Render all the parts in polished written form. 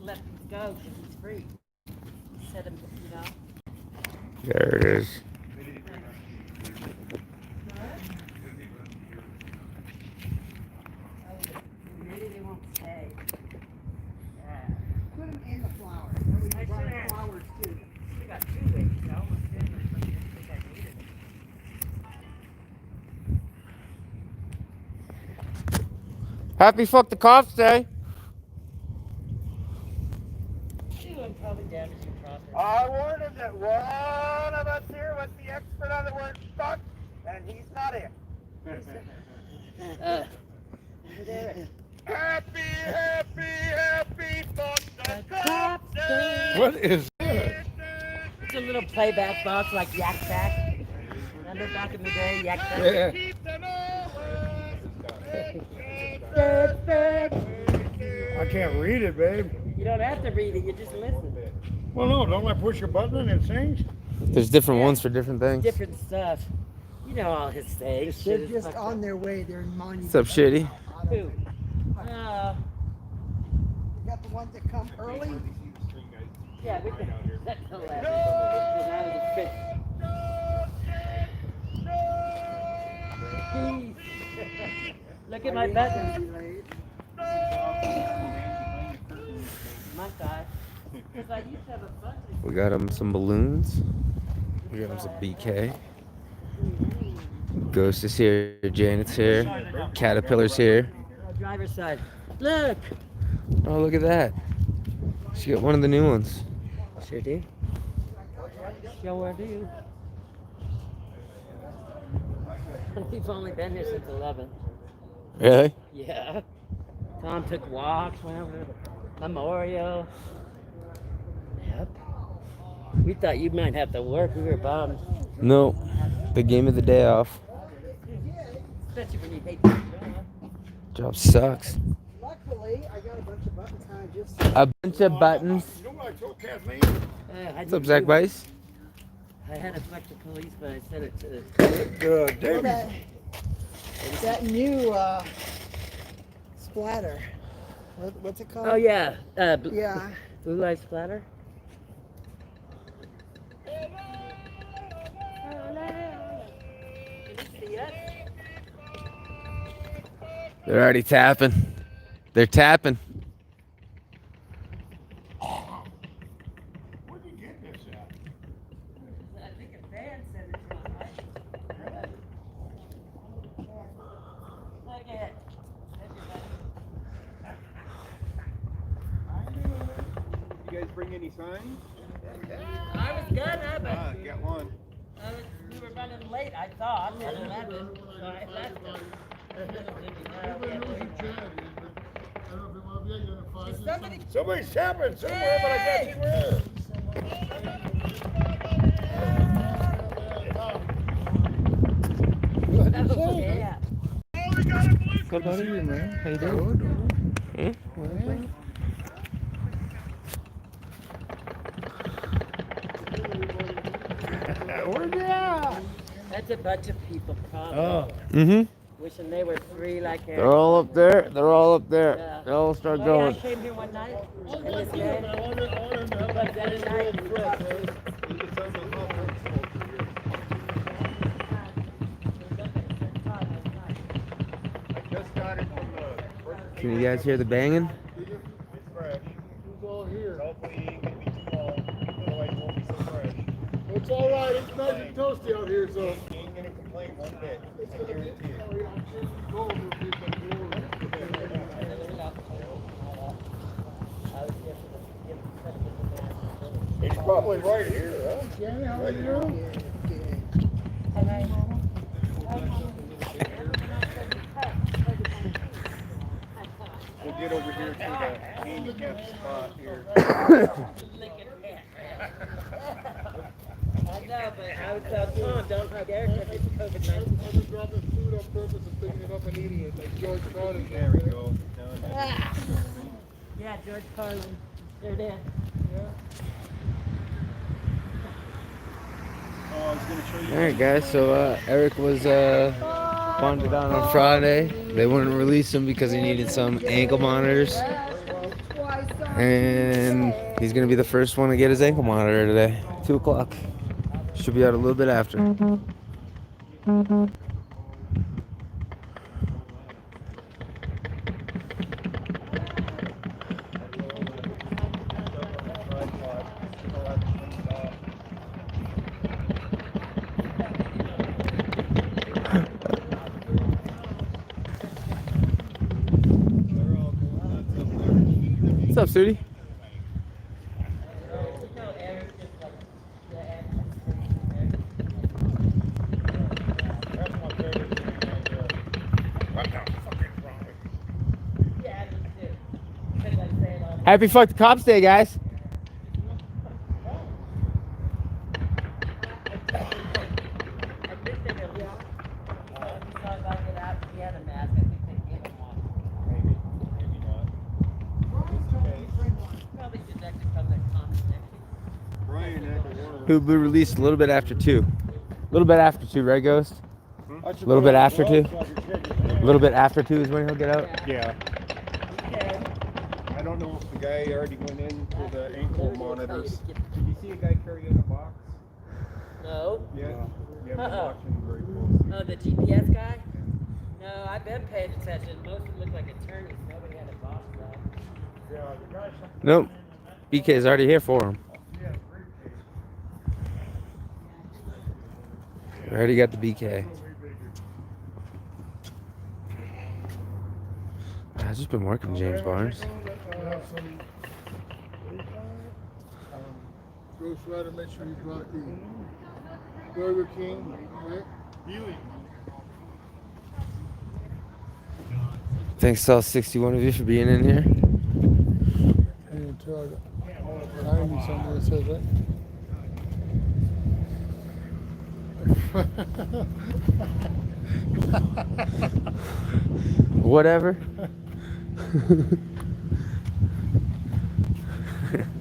let him go because he's free. Set him, you know. There it is. Maybe they won't stay. Yeah. Put them in the flowers. We brought flowers too. We got 2 weeks. I almost didn't. I didn't think I needed it. Happy Fuck the Cops Day. She wouldn't probably damage your property. I warned him that one of us here was the expert on the word fuck, and he's not it. Happy, happy, happy fuck the cops day. What is that? It's a little playback box like Yak Back. Remember back in the day, Yak Back? Yeah. Keep them all I can't read it, babe. You don't have to read it, you just listen. Well, no, don't I push a button and it sings? There's different ones for different things. Different stuff. You know all his things. They're Shit is just fucked on up. their way. They're in Monty. What's up, Shitty? Who? You got the ones that come early. Yeah, we can. That's hilarious. Look at my buttons. My God. Because I used to have a bunch of. We got him some balloons. We got him some BK. Ghost is here. Janet's here. Caterpillar's here. Driver's side. Look. Oh, look at that. She got one of the new ones. Sure do. Sure do. We've only been here since 11. Really? Yeah. Tom took walks, went over to the memorial. Yep. We thought you might have to work. We were bummed. No. Big game of the day off. Especially when you hate the job. Job sucks. Luckily, I got a bunch of buttons kind of just. A bunch of buttons. You know what I told Kathleen? What's up, Zach Bice? I had a bunch of police, but I sent it to. Good. Well, that new splatter. What's it called? Oh yeah. Yeah. Blue light splatter. They're already tapping. They're tapping. Where'd you get this at? I think a fan sent it to us, right? Look at it. You guys bring any signs? I was gonna, but Get one. we were running late, I thought, at 11, so I left them. Somebody's tapping somewhere, but I can't see where. Yeah. Good buddy, man. How you doing? Where's that? That's a bunch of people, probably. Oh. Mm-hmm. Wishing they were free like They're all up there. They're all up there. Yeah. They all start Oh, going. yeah, I came here one night, and this day, but the other night, Just got it from the. Can you guys hear the banging? It's fresh. Hopefully it can be too long. Otherwise it won't be so fresh. It's all right. It's nice and toasty out here, so. You ain't gonna complain one bit. I guarantee it. He's probably right here, huh? Yeah, right here. We'll get over here to the handicap spot here. I know, but I would tell Tom, don't hug Eric if it's COVID-19. I've been dropping food on purpose and picking it up and eating it, like George Carlin. There we go. Yeah, George Carlin. There it is. Oh, I was gonna show you. Alright guys, so Eric was bonded on Friday. They wouldn't release him because he needed some ankle monitors. Twice And he's going to be the first one to get his ankle monitor today. 2 o'clock. Should be out a little bit after. What's up, Sudi? Happy Fuck the Cops Day, guys. He'll be released a little bit after 2. A little bit after 2, right, Ghost? A little bit after 2? A little bit after 2 is when he'll get out? Yeah. I don't know if the guy already went in for the ankle monitors. Did you see a guy carry in a box? No. Yeah. Yeah, I've been Uh-oh. watching very closely. Oh, the GPS guy? No, I've been paying attention. Most of them look like attorneys. Nobody had a boss though. Nope. BK's already here for him. Already got the BK. I've just been working James Barnes. Ghost Rider, make sure you brought the Burger King, right? Thanks to all 61 of you for being in here. And until I got 90 something that says, right? Whatever.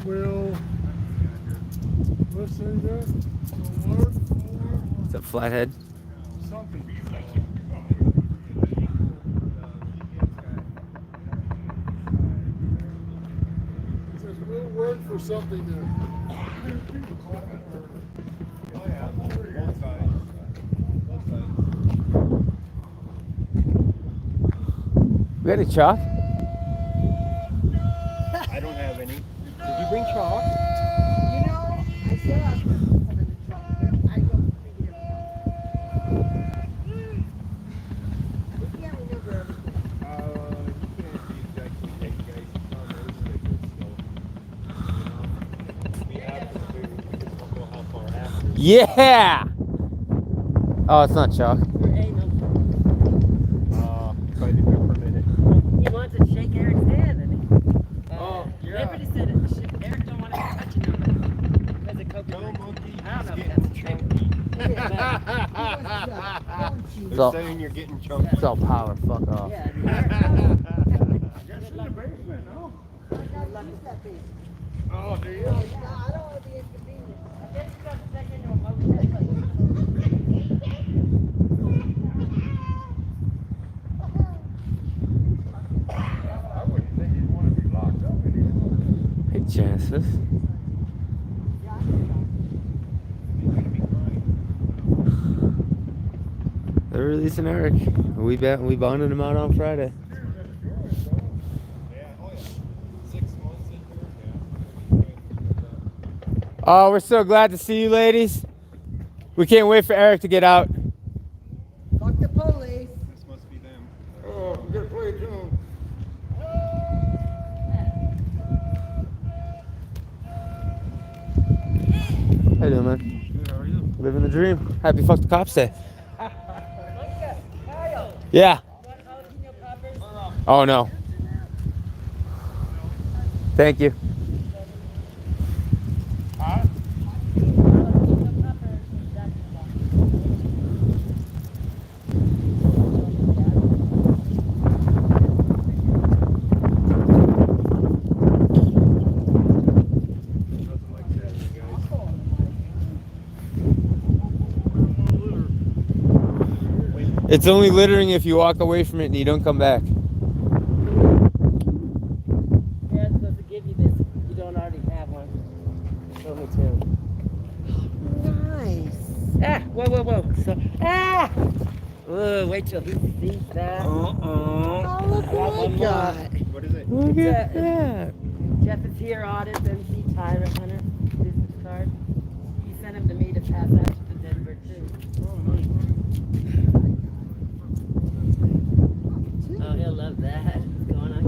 Well, let's say that. What's up, Flathead? Something. It says we'll work for something there. We got any chalk? I don't have any. Did you bring chalk? You know, I said I was going to put some in the trunk. I don't think it We can't remember everything. You can't be exactly that guy. We have to do, we just don't know how far after. Yeah! Oh, it's not chalk. Try to do it for a minute. He wants to shake Eric's hand. And Oh, yeah. Liberty said it. Eric don't want to touch him because of cocaine. No monkey, I don't know he's if that's getting true. chunky. They're So- saying you're getting chunky. It's all power. Fuck off. Yeah. Oh, there you No, I don't want to be inconvenienced. I wouldn't think you'd want to be locked up anymore. Hey, Genesis. They're releasing Eric. We bonded him out on Friday. Yeah, oh yeah. 6 months in here. Yeah. Oh, we're so glad to see you, ladies. We can't wait for Eric to get out. Fuck the police. This must be them. Oh, we gotta play a tune. How you doing, man? Good, how are you? Living the dream. Happy Fuck the Cops Day. Yeah. Oh, no. Thank you. It's only littering if you walk away from it and you don't come back. Yeah, it's supposed to give you this don't already have one. Show me too. Nice. Ah, whoa. So, Whoa, wait till he sees that. Oh, look what I got. What is it? Look It's at that. Jeff is here on it, MC Tyrant Hunter business card. He sent him to me to pass out to the Denver too. Oh, he'll love that. What's going on,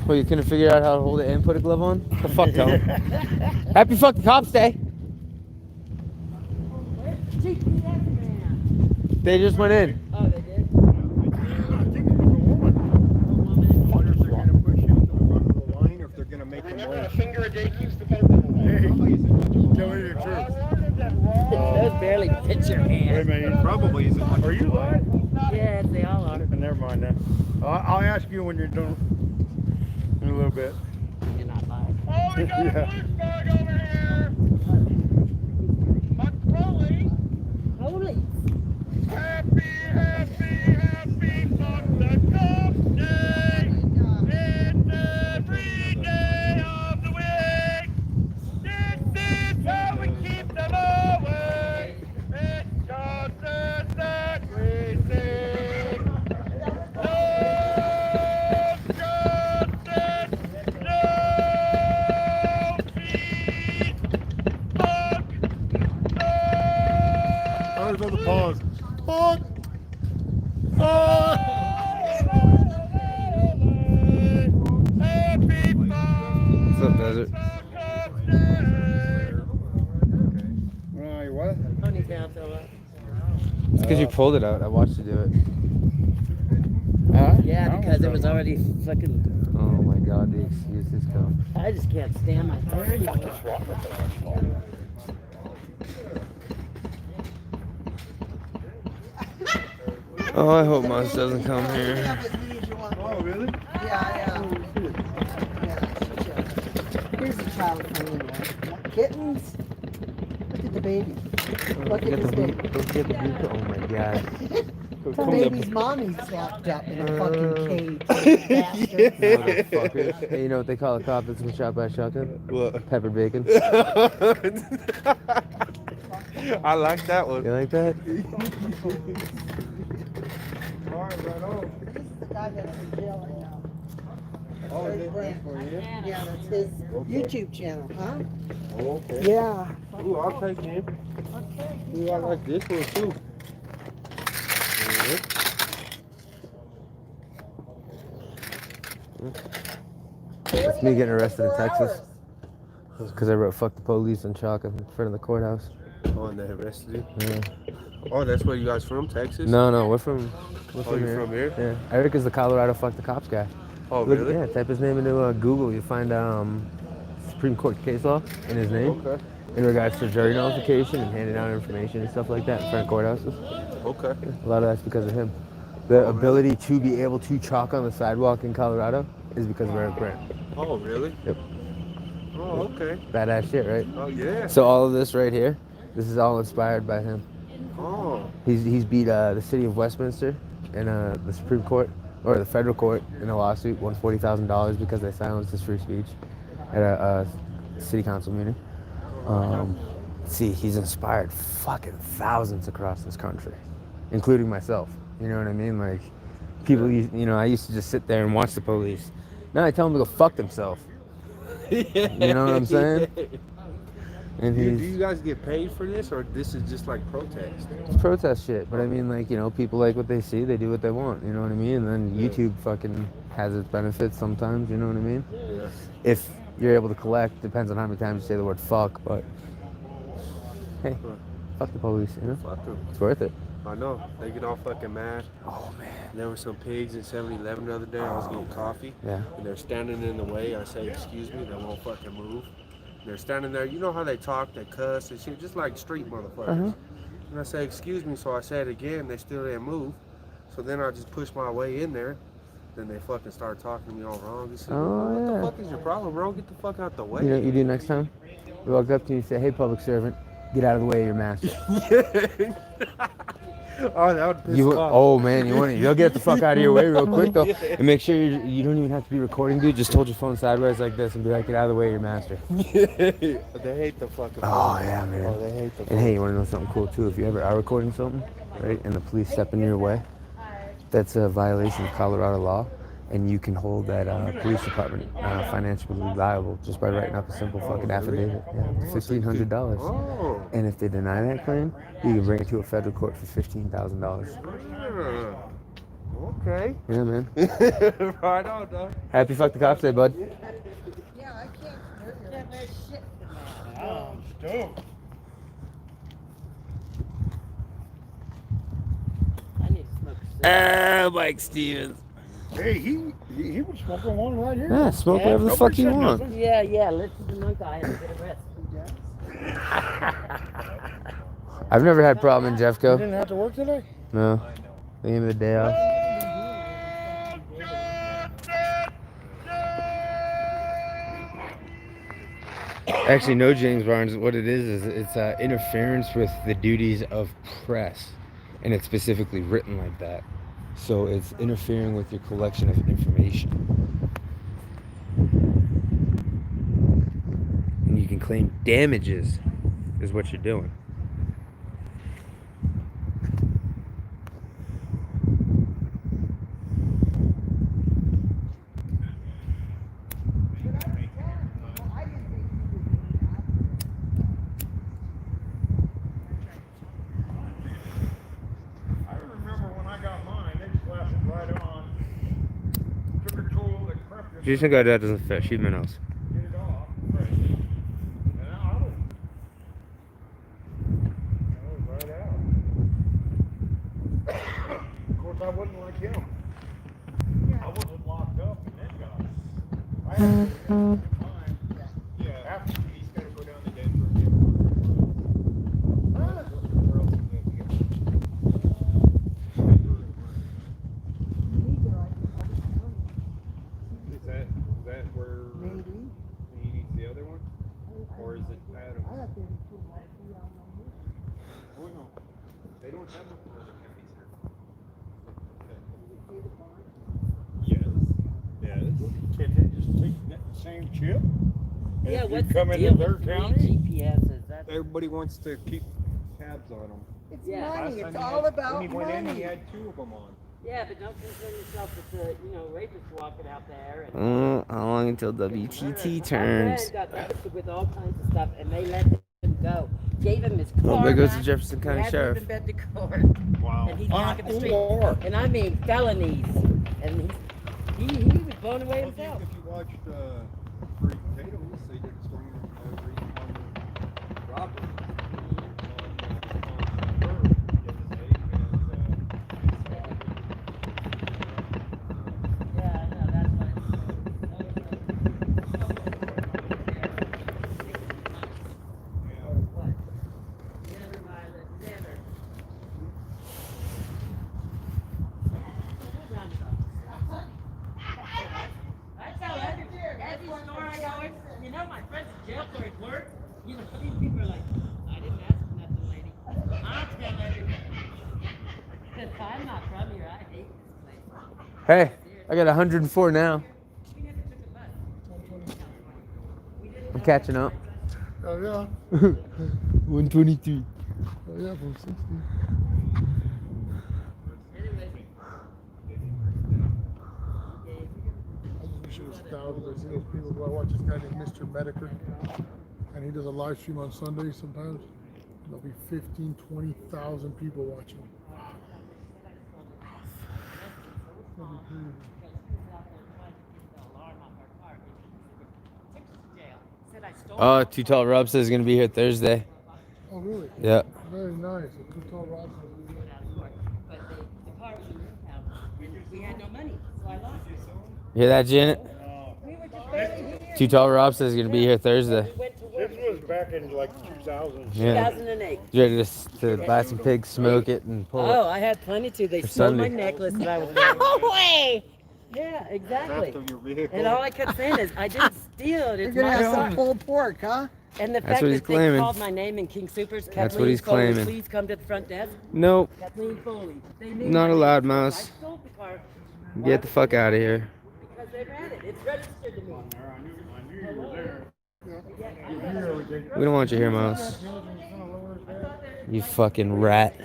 Well, you couldn't figure out how to hold it and put a glove on? The fuck, tell him. Happy fucking Cops Day. Where's the GPS man? They just went in. Oh, they did? I think it was a woman. Wonder if they're going to push him to the front of the line or if they're going to make him Remember, a wait. finger a day keeps the boat in the water. Tell me the truth. Those barely fit your hand. Probably isn't. Are you live? Yeah, they all are. Never mind then. I'll ask you when you're done in a little bit. You're not lying. Oh, we got a Yeah. blue flag over here. Much Foley. Holy. Happy Buck the Cop Day. It's every day of the week. This is how we keep them away. It's justice that we seek. No justice, no peace. Fuck, no. I was on the pause. Fuck. What's up, Desert? Right, what? Ponytail fell out. It's because you pulled it out. I watched you do it. Huh? Yeah, because it was already fucking. Oh my god, the excuses come. I just can't stand my 30. Oh, I hope Mons doesn't come here. Oh, really? Yeah. Here's the child from England. Kittens? Look at the baby. Look at this baby. Don't get the boot. Oh my god. The baby's mommy's locked up in a fucking cage. Motherfuckers. Hey, you know what they call a cop that's been shot by a shotgun? What? Pepper bacon. I like that one. You like that? All right, right on. This is the guy that's in jail right now. Oh, is it Brandt. for you? Yeah, that's his YouTube channel, huh? Oh, okay. Yeah. Ooh, I'll take him. Ooh, I like this one too. It's me getting arrested in Texas. Because I wrote fuck the police on chalk in front of the courthouse. Oh, and they arrested you? Yeah. Oh, that's where you guys from, Texas? No, we're from Oh, you're from here? Yeah. Eric is the Colorado fuck the cops guy. Oh, Look, really? yeah, type his name into Google. You'll find Supreme Court case law in his name. Okay. In regards to jury nullification and handing out information and stuff like that in front of courthouses. Okay. A lot of that's because of him. The ability to be able to chalk on the sidewalk in Colorado is because of Eric Brandt. Oh, really? Yep. Oh, okay. Badass shit, right? Oh, yeah. So all of this right here, this is all inspired by him. Oh. He's beat the city of Westminster in the Supreme Court or the federal court in a lawsuit, won $40,000 because they silenced his free speech at a city council meeting. See, he's inspired fucking thousands across this country, including myself. You know what I mean? Like, people, I used to just sit there and watch the police. Now I tell them to go fuck themselves. You know what I'm saying? And Do he's you guys get paid for this, or this is just like protest? it's protest shit. But I mean, like, people like what they see, they do what they want. You know what I mean? And then YouTube fucking has its benefits sometimes. You know what I mean? Yeah. If you're able to collect, depends on how many times you say the word fuck. But hey, fuck the police. Fuck them. It's worth it. I know. They get all fucking mad. Oh man. There were some pigs in 7-Eleven the other day. I was getting coffee. Yeah. And they're standing in the way. I say, excuse me. They won't fucking move. And they're standing there. You know how they talk, they cuss and shit, just like street motherfuckers. And I say, excuse me. So I say it again. They still didn't move. So then I just push my way in there. Then they fucking start talking to me all wrong. They say, what the fuck is your problem, bro? Get the fuck out the way. You know what you do next time? You walk up to you and say, hey, public servant, get out of the way of your master. Oh, that would piss You, him off. oh man, you want it? You'll get the fuck out of your way real quick though, and make sure you don't even have to be recording, dude. Just hold your phone sideways like this and be like, "Get out of the way, your master." They hate the fucking Oh phone. yeah, man. Oh, they hate the And phone. hey, you want to know something cool too? If you ever are recording something, right, and the police step in your way, that's a violation of Colorado law, and you can hold that police department financially liable just by writing up a simple fucking affidavit. Yeah, $1,500. Oh. And if they deny that claim, you can bring it to a federal court for $15,000. Okay. Yeah, man. Right on, dog. Happy fuck the cops day, bud. Yeah, I can't hear you. Can't hear shit. Oh, I'm stoked. I need to smoke a cigarette. Mike Stevens. Hey, he was smoking one right here. Yeah, smoke Yeah, whatever the nobody fuck you said want. nothing. Yeah, listen to my guy and get a rest. I've never had a problem in You Jeffco. didn't have to work today? No. They gave me the day off. Actually, no, James Barnes. What it is it's interference with the duties of press, and it's specifically written like that. So it's interfering with your collection of information, and you can claim damages, is what you're doing. I remember when I got mine, they just left it right on. Took a tool that crept it, Just think that doesn't fit. Shoot my nose. get it off. Right. And I was right out. Of course, I wasn't like him. I wasn't locked up and then got. I had to go down to mine. Yeah, after he's got to go down to Denver and get Is that where Maybe. he needs the other one? Or is it Adams? I have 32 miles. Oh, no. They don't have them for other counties here. Yes. Yes. Can they just take that same chip? And Yeah, if you what's come the into deal their with 3 county? GPSs? That's Everybody wants to keep tabs on them. It's Yeah. money. Last It's time he all had- about when he went in, money. he had 2 of them on. yeah, but don't concern yourself with the rapists walking out there. And How long until WTT turns? My friend got busted with all kinds of stuff, and they let him go. Gave him his car. Well, there goes the back. Jefferson County He hasn't Sheriff. even been to court. Wow. And he's walking the street. Or, And I mean felonies. And he was blown away Well, himself. if you watched Free Potatoes, they did a story on Robert. Yeah, I know, that's what What? Never mind, never. I tell every store I go in, you know, my friends in jail or at work, you know, these people are like, I didn't ask for nothing, lady. I'll tell everybody. Because I'm not from here, I hate this place. Hey, I got 104 now. We never took a bus. I'm catching up. oh yeah, 123. oh yeah, from 60. Anyway. I just wish it was thousands. I see those people. I watch this guy named Mr. Mediker, and he does a live stream on Sundays sometimes. And there'll be 15, 20,000 people watching. That'd be crazy. Too Tall Rob says he's gonna be here Thursday. Oh, really? Yeah. Very nice. A Too Tall Rob. But the car was in town, and we had no money, so I lost it. You hear that, Janet? We were just barely here. Too Tall Rob says he's gonna be here Thursday. We went to work. This was back in like 2000. Yeah. 2008. You ready to buy some pigs, smoke it, and pull Oh, it? I had plenty to. They For stole my Sunday. necklace that I was wearing. No way! Yeah, exactly. Theft of your vehicle. And all I kept saying is, I didn't steal it. You're It's gonna my have some car. pulled pork, huh? And the That's fact what he's that claiming. they called my name in King Supers, That's Kathleen what he's Foley, claiming. please come to the front desk. Nope. Kathleen Foley. They knew Not my allowed, name. Mouse. I sold the car. Get the fuck out of here. Because they ran it. It's registered to me. I knew you were there. We don't want you here, Mouse. You fucking rat.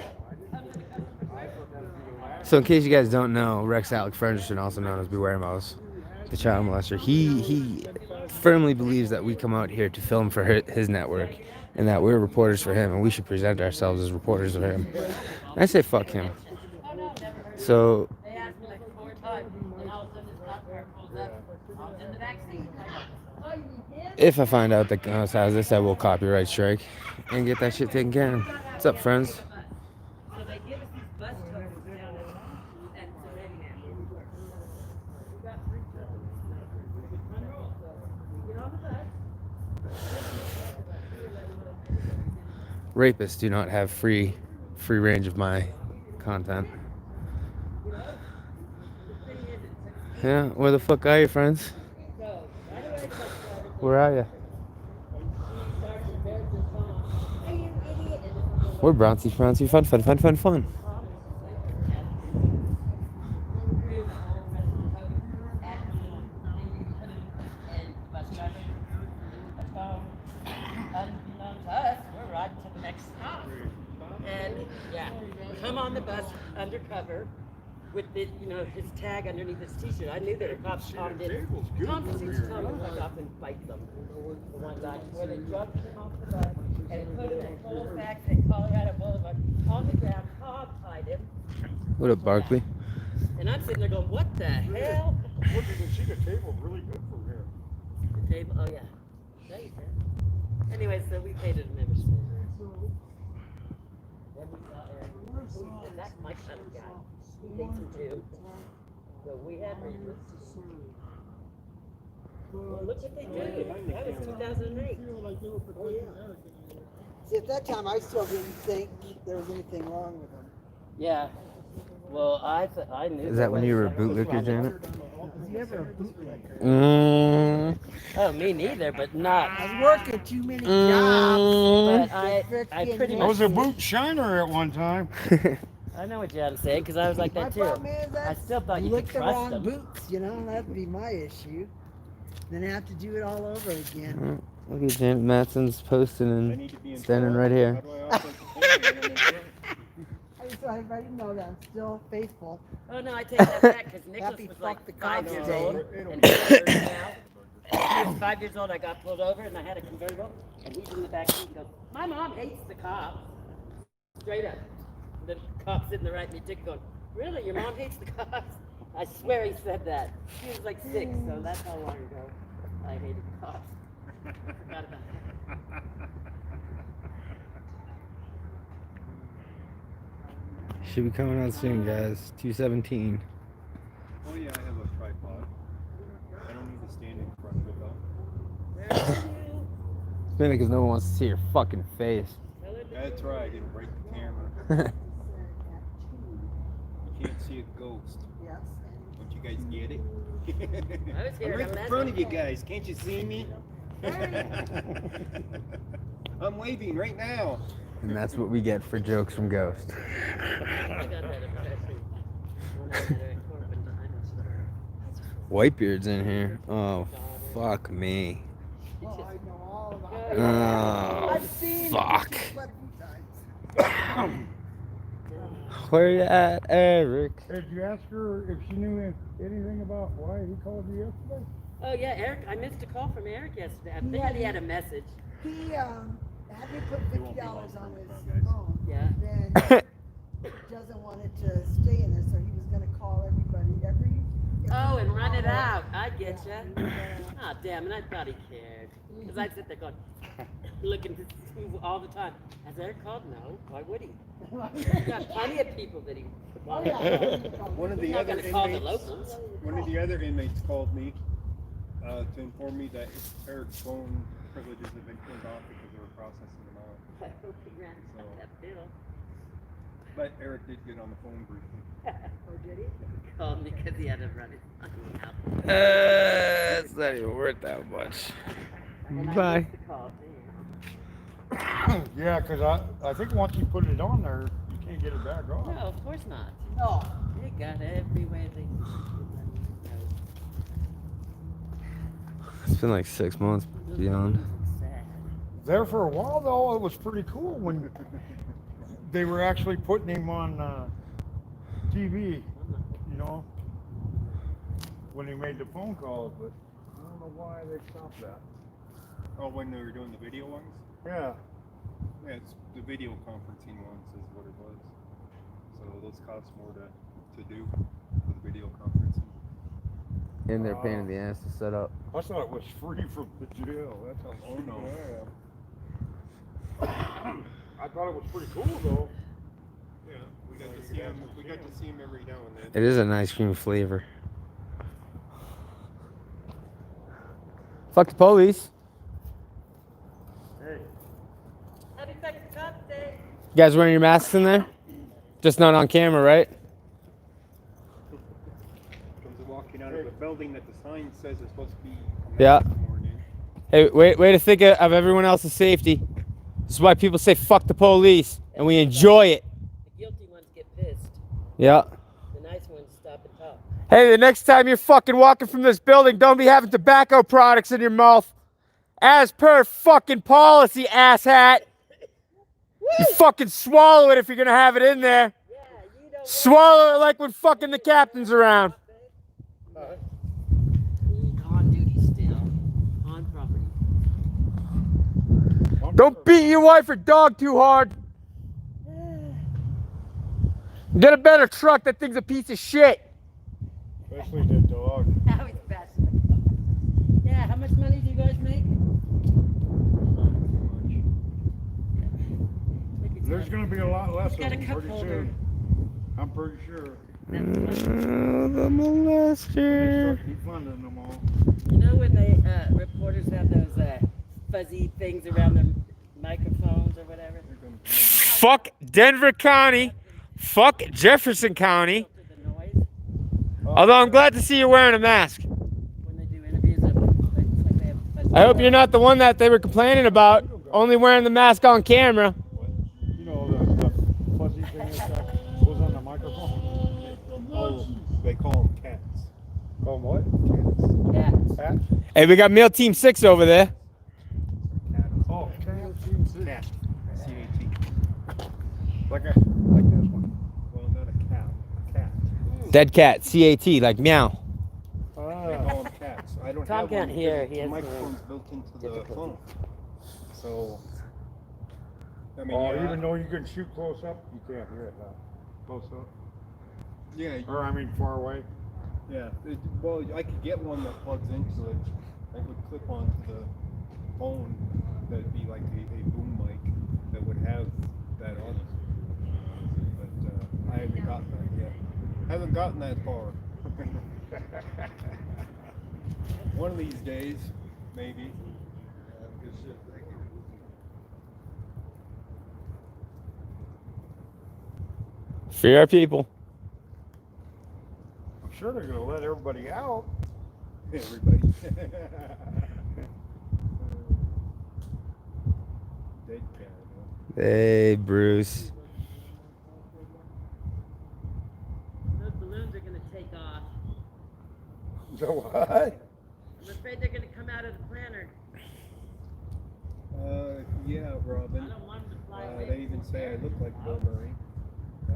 So in case you guys don't know, Rex Alec Frenderson, also known as Beware Mouse, the child molester, he firmly believes that we come out here to film for his network and that we're reporters for him and we should present ourselves as reporters of him. And I say fuck him. So They asked me like 4 times, and all of a sudden this cop car pulls up. I was in the back seat. Oh, you did? if I find out that Ghost has this, I will copyright strike and get that shit taken care of. What's up, friends? So they give us these bus tokens down at Savannah. We got 3 tokens. So we get on the bus. Rapists do not have free range of my content. Yeah, where the fuck are you, friends? Where are you? We're Bronzy, fun. Unbeknownst to us, we're riding to the next stop. And yeah, come on the bus undercover with the, his tag underneath his t-shirt. I knew there were cops. Tom did. Tom seems to come and walk off and fight them. The one guy where they drugged him off the bus and put him in Colfax at Colorado Boulevard on the ground, hog-tied him. What up, Barkley? And I'm sitting there going, what the hell? Look, you can see the table really good from here. The table, oh yeah. There you go. Anyway, so we paid a membership. Then we saw Eric. And that's my kind of guy. He hates him too. So we had reasons. Well, look what they did. That was 2008. Oh, yeah. See, at that time, I still didn't think there was anything wrong with him. Yeah. Well, I knew. Is that when you were a bootlicker, Janet? Was he ever a bootlegger? Oh, me neither, but not. I was working too many jobs. But I pretty I much. was a boot shiner at one time. I know what John's saying because I was like My that too. problem is I that still thought you lick could the trust wrong them. boots, that'd be my issue. Then I have to do it all over again. Look at Janet Matson's posting and standing right here. I just want everybody to know that I'm still faithful. Oh no, I take that back because Nicholas Happy was fuck like the 5 cops years day. old and he's 30 now. He was 5 years old. I got pulled over and I had a convertible and he's in the back seat and goes, "My mom hates the cops." Straight up. The cop sitting there writing me a ticket going, "Really? Your mom hates the cops?" I swear he said that. He was like 6, so that's how long ago I hated the cops. Forgot about that. Should be coming out soon, guys. 217. Oh yeah, I have a tripod. I don't need to stand in front of it though. It's mainly because no one wants to see your fucking face. That's right, it'll break the camera. You can't see a ghost. Yes. Don't you guys get it? I was here I'm right at in front of you guys. Can't you see me? I'm waving right now. And that's what we get for jokes from Ghost. Whitebeard's in here. Oh, fuck me. Oh, I know all about Oh, I've seen fuck. it quite a few times. Where you at, Eric? Did you ask her if she knew anything about why he called you yesterday? Oh yeah, Eric. I missed a call from Eric yesterday. I think he had a message. He had me put $50 on his phone. Yeah. Then doesn't want it to stay in there, so he was gonna call everybody every Oh, and run it out. I get you. Ah, damn it. I thought he cared. Because I sit there going, looking to see all the time. Has Eric called? No. Why would he? He's got plenty of people that he. One of He's the not other going to call the inmates, locals. one of the other inmates called me to inform me that Eric's phone privileges have been turned off because they were processing them out. I hope he ran So- that bill. But Eric did get on the phone briefly. Oh, did he? He called me because he had to run his fucking out. It's not even worth that much. And I Bye. missed the call, damn. Yeah, because I think once you put it on there, you can't get it back off. No, of course not. No. They got every way they can. It's been like 6 months beyond. Sad. There for a while though, it was pretty cool when they were actually putting him on TV. You know, when he made the phone calls, but I don't know why they stopped that. Oh, when they were doing the video ones? Yeah. Yeah, it's the video conferencing ones is what it was. So those cost more to do for the video conferencing. And they're a pain in the ass to set up. I thought it was free from the jail. That's how Oh, no. I am. I thought it was pretty cool though. Yeah, we got to see him. We got to see him every now and then. It is an ice cream flavor. Fuck the police. Happy second Cop Day. You guys wearing your masks in there? Just not on camera, right? Comes walking out of a building that the sign says is supposed to be. Yeah. Morning. Hey, way to think of everyone else's safety. This is why people say fuck the police, and we enjoy it. The guilty ones get pissed. Yeah. The nice ones stop and talk. Hey, the next time you're fucking walking from this building, don't be having tobacco products in your mouth. As per fucking policy, asshat. You fucking swallow it if you're gonna have it in there. Yeah, you don't Swallow it like when fucking the captain's around. He's on duty still. On property. Don't beat your wife or dog too hard. Get a better truck. That thing's a piece of shit. Especially the dog. Now he's passionate. Yeah, how much money do you guys make? There's going to be a lot less of Got a them cup pretty holder. soon. I'm pretty sure. The They molester. start defunding them all. You know when they reporters have those fuzzy things around their microphones or whatever? Fuck Denver County. Fuck Jefferson County. Filter the noise Although I'm glad to see you wearing a mask. when they do interviews of like they have fuzzy. I hope you're not the one that they were complaining about, only wearing the mask on camera. You know, the fuzzy thing that goes on the microphone? Oh, they call them cats. Call them what? Cats. Cats? Hey, we got Meal Team 6 over there. Oh, Cat. C-A-T. like this one. Well, not a cat. A cat. Dead cat, C-A-T, like meow. They call them cats. I don't Tom have can't one hear, because he the has microphone's built into the difficulty. phone. So, I mean, Oh, yeah, even though you can shoot close up, you can't hear it now. Close up? yeah, Or, I mean, far away. yeah. Well, I could get one that plugs into it. I would clip onto the phone. That'd be like a boom mic that would have that on it. But I haven't gotten that yet. Haven't gotten that far. One of these days, maybe. Free our people. I'm sure they're going to let everybody out. Everybody. Dead cat. Hey, Bruce. Those balloons are going to take off. So what? I'm afraid they're going to come out of the planter. Yeah, Robin. I don't want them to fly away. They even say I look like Bill Murray.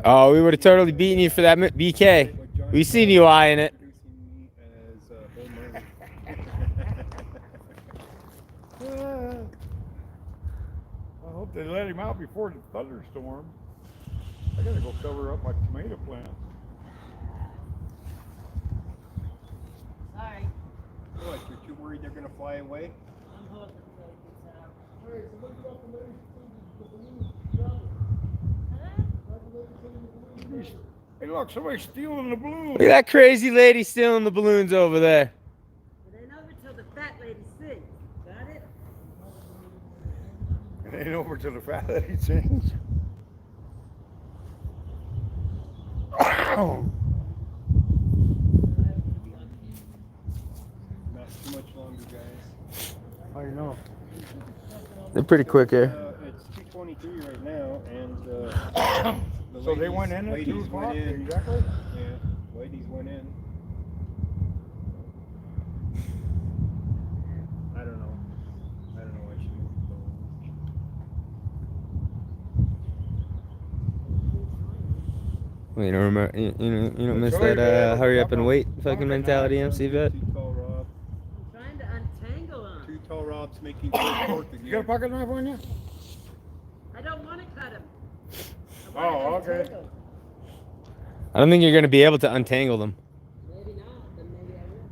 Oh, we would have totally beaten you for that BK. We seen you eyeing it. Introducing me as Bill Murray. I hope they let him out before the thunderstorm. I gotta go cover up my tomato plant. Sorry. What, you're too worried they're gonna fly away? I'm holding it until it gets out. Hey, somebody got the lady the balloons. Hey, look, somebody's stealing the balloon. Look at that crazy lady stealing the balloons over there. It ain't over till the fat lady sings. Got it? It ain't over till the fat lady sings. Not too much longer, guys. I know. They're pretty quick here. It's 2:23 right now, and the So they went in at 2 ladies o'clock? went in. Exactly? Yeah, ladies went in. I don't know. I should move the phone. Well, you don't remember, you don't miss That's that right, hurry up man. and wait fucking mentality, MC vet. Too tall Rob. I'm trying to untangle them. Too tall Rob's making good work You got a again. pocket knife on you? I don't want to cut them. Oh, okay. I don't think you're gonna be able to untangle them. Maybe not, then maybe I will.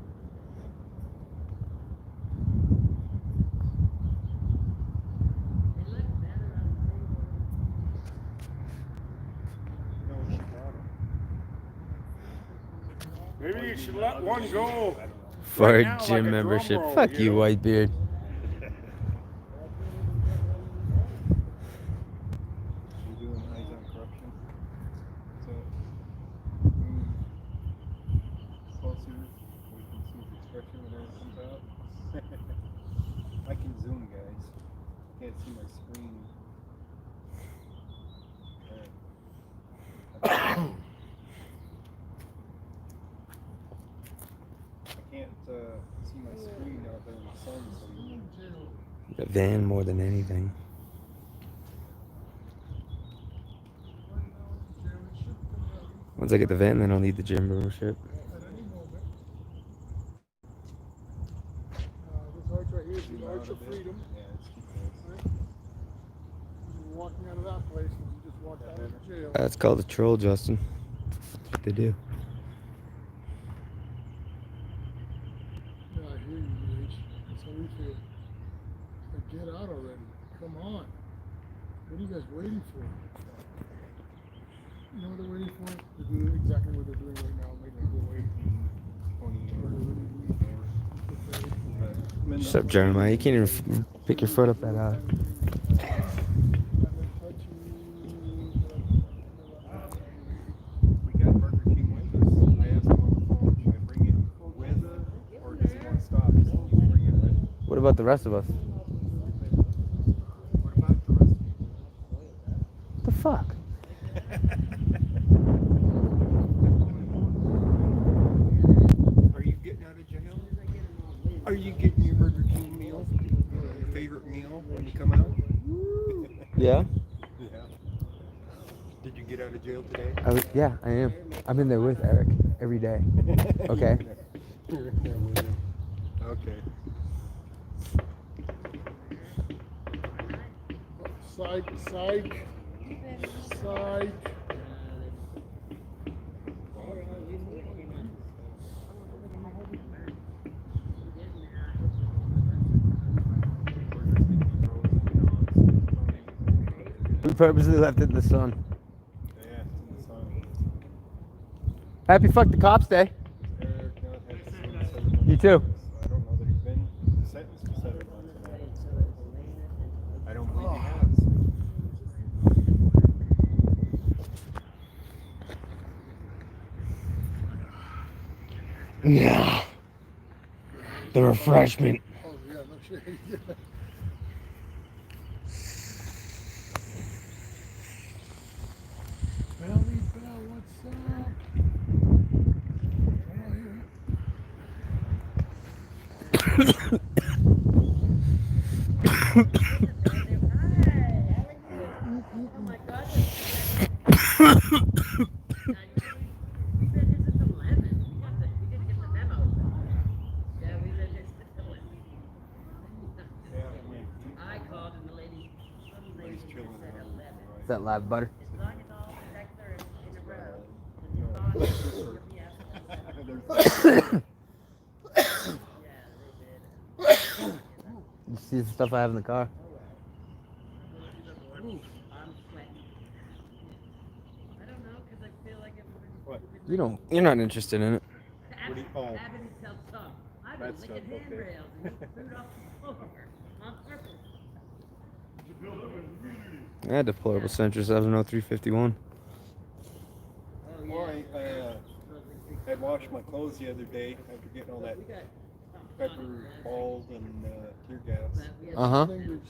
They look better untangled. No, she got him. Maybe you should let one go. For Right a now, like gym a membership. drum roll, Fuck you you, know? Whitebeard. She's doing eyes on corruption. So, move closer. We can see his expression whenever it comes out. I can zoom, guys. Can't see my screen. Alright. I can't see my screen out there in the sun, so The van more than anything. Once I get the van, then I'll need the gym membership. At any moment. This arch right here is the Arch of Freedom. yeah, it's too close. You're walking out of that place and you just walked out of jail. That's called a troll, Justin. That's what they do. Yeah, I hear you, Gage. That's how we feel. Like, get out already. Come on. What are you guys waiting for? You know what they're waiting for? To do exactly what they're doing right now, make people wait. What's up, Jeremiah? You can't even pick your foot up that high. We got Burger King with us. I asked him on the phone, should I bring it with or does he want to stop? He said, "You bring it with." What about the rest of us? What about the rest of you? What the fuck? Are you getting out of jail? Are you getting your Burger King meal? Your favorite meal when you come out? Yeah? Yeah. Did you get out of jail today? Yeah, I am. I'm in there with Eric every day. Okay? You're in there with him. Okay. Psych, psych, psych. We purposely left it in the sun. Yeah, it's in the sun. Happy Fuck the Cops Day. Eric not had to serve 7 months. You too. I don't know that he's been sentenced for 7 months now. I don't believe he has. Yeah. The refreshment. Oh, yeah, no shit. Yeah. Belly Bell, what's up? Oh, yeah. Oh my God. We said it's 11. We didn't get the memo. Yeah, we said it's 11. I called and the lady said 11. Is that live butter? As long as all the checks are in a row. And it's on. You see the stuff I have in the car? I'm sweating. I don't know, because I feel like What? You're not interested in it. What do you call? Abbott self-talk. I've been That's licking stuff, okay. handrails and food off the floor on purpose. Yeah, deplorable Centra 70351. Well, I had washed my clothes the other day after getting all that pepper balls and tear gas. Uh-huh.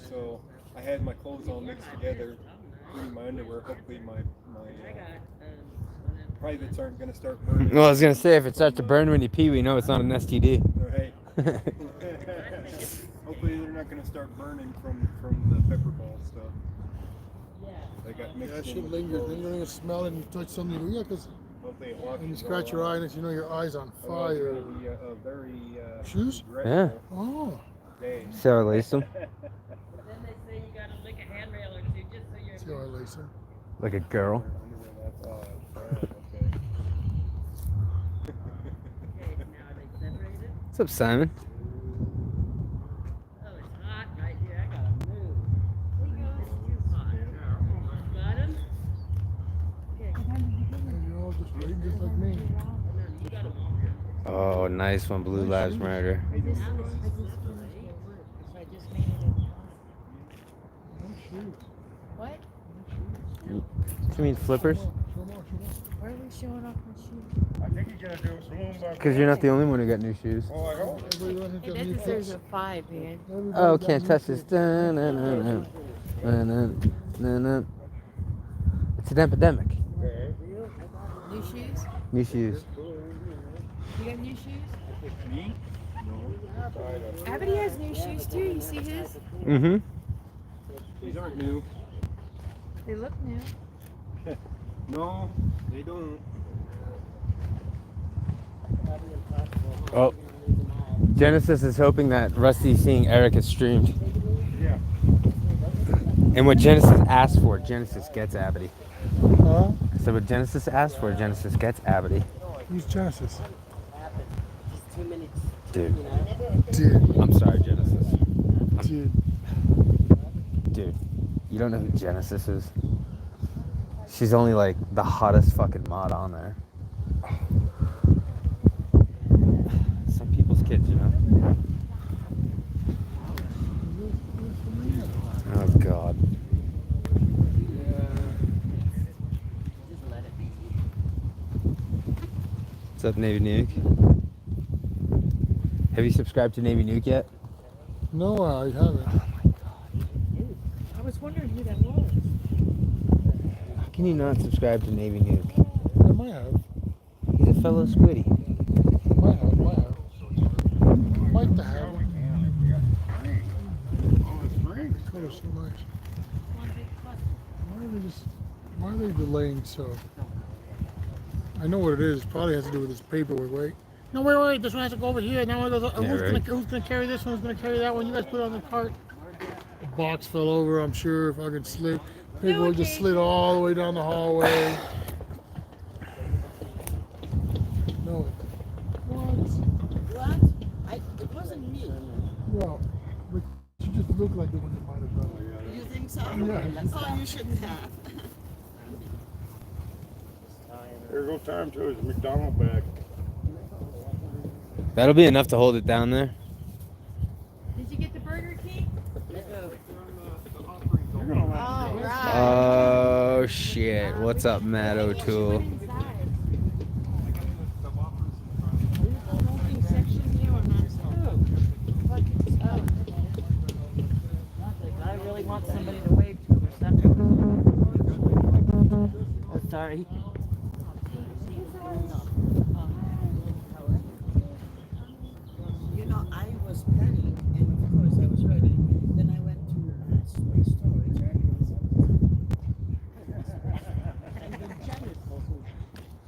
So I had my clothes all mixed together, including my underwear. Hopefully my privates aren't going to start burning. Well, I was gonna say, if it starts to burn when you pee, we know it's not an STD. Right. Hopefully they're not going to start burning from the pepper ball stuff. They got mixed That in shit with lingers. clothes. Then you're gonna smell it and you touch something. Yeah, because Hopefully it washes when you all scratch your out. eye, and you know your eye's on Otherwise fire. It'll be a very Shoes? dreadful Oh, day. See how I lace them? Then they say you gotta lick a handrail or two just so you're. see how I lace them? Like a girl. Okay. Okay, now are they separated? What's up, Simon? Oh, it's hot right here. I gotta move. It's too hot. Got him? Okay. And you're all just waiting just like me. You got him. Oh, nice one, Blue Lives Matter. No shoes. What? You mean flippers? Show 'em off, show 'em off. Why are we showing off my shoes? I think he's gonna do a saloon by. Because you're not the only one who got new shoes. Oh, I hope. Everybody around here Hey, got that new deserves kicks. a 5, man. Everybody Oh, got can't new touch this. kicks. Dun-dun-dun-dun. Dun-dun-dun-dun. It's an epidemic. New shoes? New shoes. You got new shoes? Me? Abby has new shoes too. You see his? Mm-hmm. These aren't new. They look new. No, they don't. Oh. Genesis is hoping that Rusty's seeing Eric is streamed. Yeah. And what Genesis asked for, Genesis gets Abity. Huh? So what Genesis asked for, Genesis gets Abity. Who's Genesis? Just 2 minutes. Dude. Dude. I'm sorry, Genesis. Dude. Dude. You don't know who Genesis is? She's only like the hottest fucking mod on there. Some people's kids, you know? Oh, God. Just let it be. What's up, Navy Nuke? Have you subscribed to Navy Nuke yet? No, I haven't. I was wondering who that was. How can you not subscribe to Navy Nuke? I might have. He's a fellow Squiddy. Might have. Might have. Might have. Color so nice. Why are they delaying so? I know what it is. Probably has to do with this paperwork, right? No, wait. This one has to go over here. Now right. who's gonna carry this one? Who's gonna carry that one? You guys put it on the cart. The box fell over. I'm sure. Fucking slid. Paperwork just slid all the way down the hallway. No. What? It wasn't me. Well, but you just look like the one that might have done it. You think so? Yeah. Oh, you shouldn't have. There goes time to his McDonald bag. That'll be enough to hold it down there. Did you get the Burger King? You're gonna like Oh, right. Oh, shit. What's up, Matt O'Toole? Smoking section here or not? I really want somebody to wave to him or something. Oh, sorry. You know, I was planning, and of course I was ready. Then I went to my storage, and the Jennifer,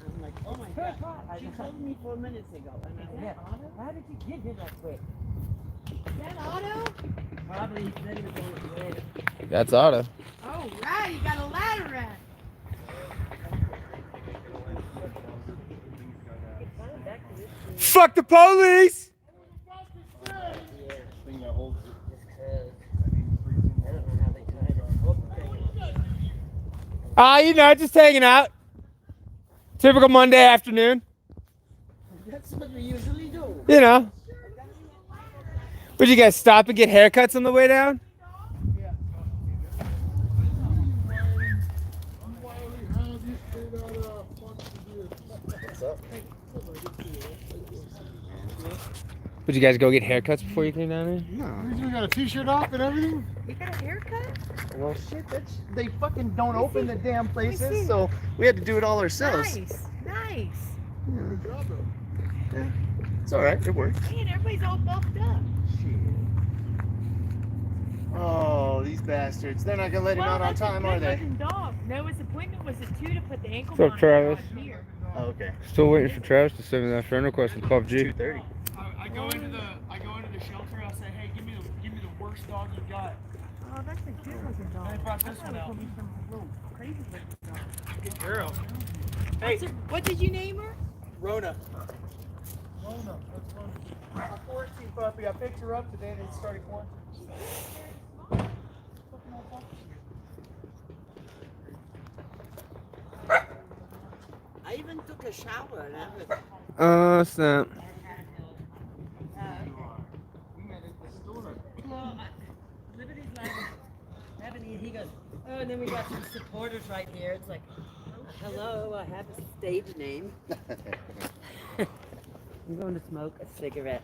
I'm like, oh my God, she told me 4 minutes ago, and I went, how did you get here that quick? That auto? Probably he said he was going to bed. That's Otto. Oh, right. You got a ladder rack. Fuck the police! Thing that holds it. You know, just hanging out. Typical Monday afternoon. That's what we usually do. You know. Would you guys stop and get haircuts on the way down? But you guys go get haircuts before you came down here? No, you got a t-shirt off and everything? You got a haircut? Well, shit, they fucking don't Let me open see. the damn Let me places, see. so we had to do it all ourselves. Nice. Yeah. It's all right. It works. Man, everybody's all buffed up. Oh, these bastards. They're not going to let him out on time, are they? Dog. No, his appointment was at 2 to put the ankle What's up, monitor Travis? on here. Oh, okay. Still waiting for Travis to send me that friend request with PUBG. 2:30. I go into the shelter. I say, hey, give me the worst dog you got. Oh, that's a good looking dog. They brought this I one thought it out. was some little crazy looking dog. Good girl. Hey, what did you name her? Rona. Rona. A quarantine puppy. I picked her up today and it started quarantine. I even took a shower and everything. Snap. Well, Liberty's like, Ebony, he goes, oh, and then we got some supporters right here. It's like, hello, I have a stage name. I'm going to smoke a cigarette.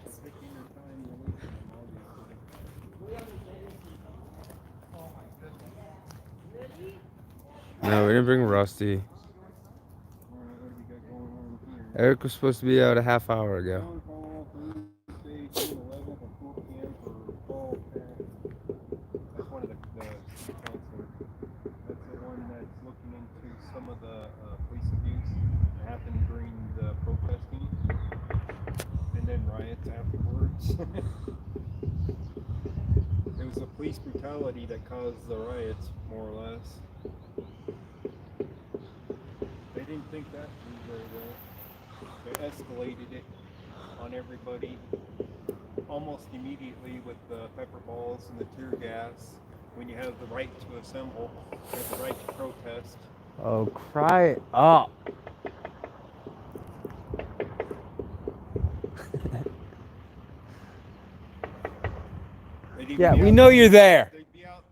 No, we didn't bring Rusty. Eric was supposed to be out a half hour ago. That's one of the city council. That's the one that's looking into some of the police abuse that happened during the protesting and then riots afterwards. It was the police brutality that caused the riots, more or less. They didn't think that through very well. They escalated it on everybody almost immediately with the pepper balls and the tear gas. When you have the right to assemble, you have the right to protest. Oh, cry it up. Yeah, we know you're there.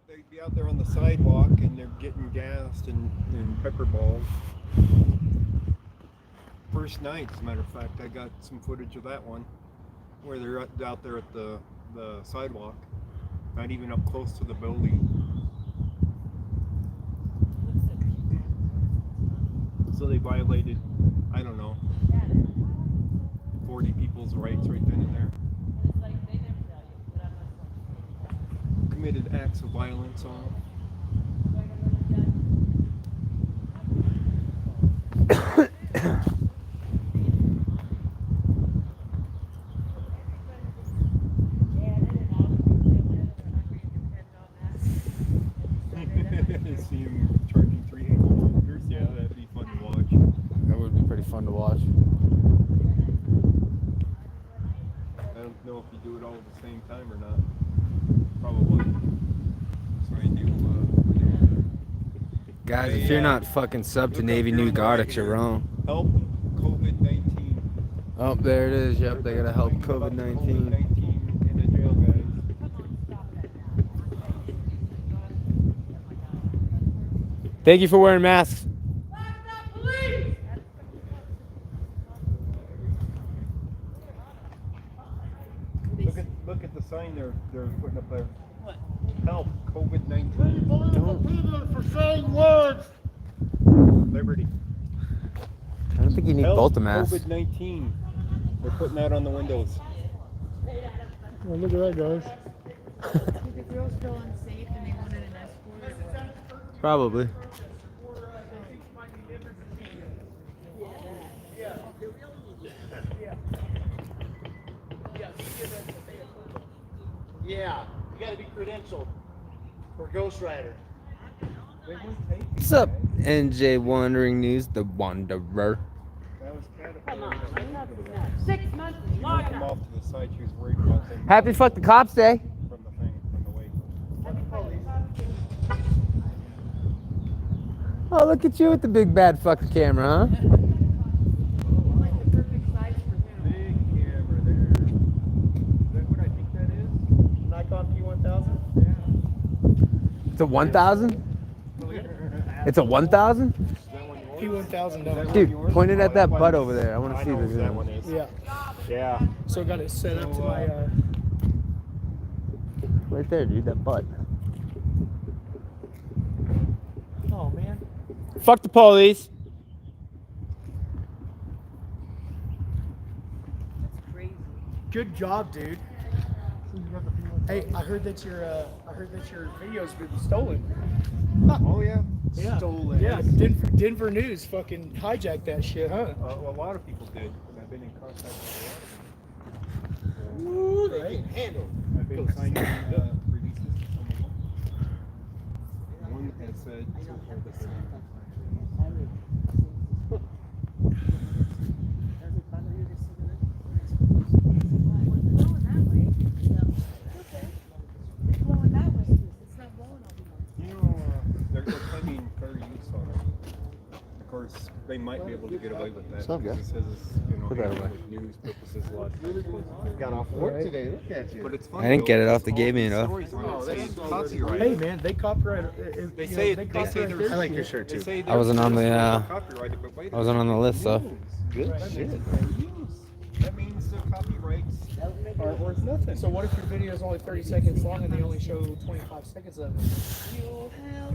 They'd be out there on the sidewalk and they're getting gassed and pepper balls. First night, as a matter of fact, I got some footage of that one where they're out there at the sidewalk, not even up close to the building. So they violated, I don't know, 40 people's rights right then and there. Committed acts of violence on them. See him charging 3 ankle monitors? Yeah, that'd be fun to watch. That would be pretty fun to watch. I don't know if you do it all at the same time or not. Probably. So I do. Guys, if you're not fucking sub to Navy New Garlic, you're wrong. Help COVID-19. Oh, there it is. Yep, they gotta help COVID-19. COVID-19 in the jail, guys. Thank you for wearing masks. Look at the sign they're putting up there. What? Help COVID-19. Don't for saying words. Liberty. I don't think you need Help both the masks. COVID-19. They're putting that on the windows. Well, look at that, guys. The girl's still unsafe and they wanted an escort. Probably. Yeah, you gotta be credentialed for Ghost Rider. What's up, NJ Wandering News, the Wanderer? That was Come on, Caterpillar. enough is enough. 6 months She moved locked them up. off to the side. She was worried about them. Happy Fuck the Cops Day. From the thing, from the wake. Oh, look at you with the big bad fucking camera, huh? Like the perfect size for him. Big camera there. Is that what I think that is? Nikon P1000? It's a 1000? It's a 1000? P1000, no. Dude, point it at that butt over there. I want to see I know this. that one is. Yeah. Yeah. So I got it set up to my. Right there, dude. That butt. Oh man. Fuck the police. That's crazy. Good job, dude. Hey, I heard that your video's been stolen. Oh yeah. Yeah. Stolen. Yeah, Denver News fucking hijacked that shit, huh? A lot of people did. And I've been in contact with a lot of them. Ooh, they can handle. I've been signing releases to some of them. One has said so far that they're not signing. Blowing that way. Okay. It's blowing that way. It's not blowing all the way. You know, they're claiming fair use on it. Of course, they might be able to get away with that. What's up, because guys? it says it's, Put that away. with news purposes, a lot of people got off work today. Look at you. But it's funny, I didn't get though, it off the because all gaming, these though. stories on it say copyright. Hey man, they copyright. They say they say there's. I like your shirt, too. They say I wasn't on the, there's copyrighted, but wait a I wasn't on the list, so. Good shit. That means the copyrights are worth nothing. So what if your video is only 30 seconds long and they only show 25 seconds of it?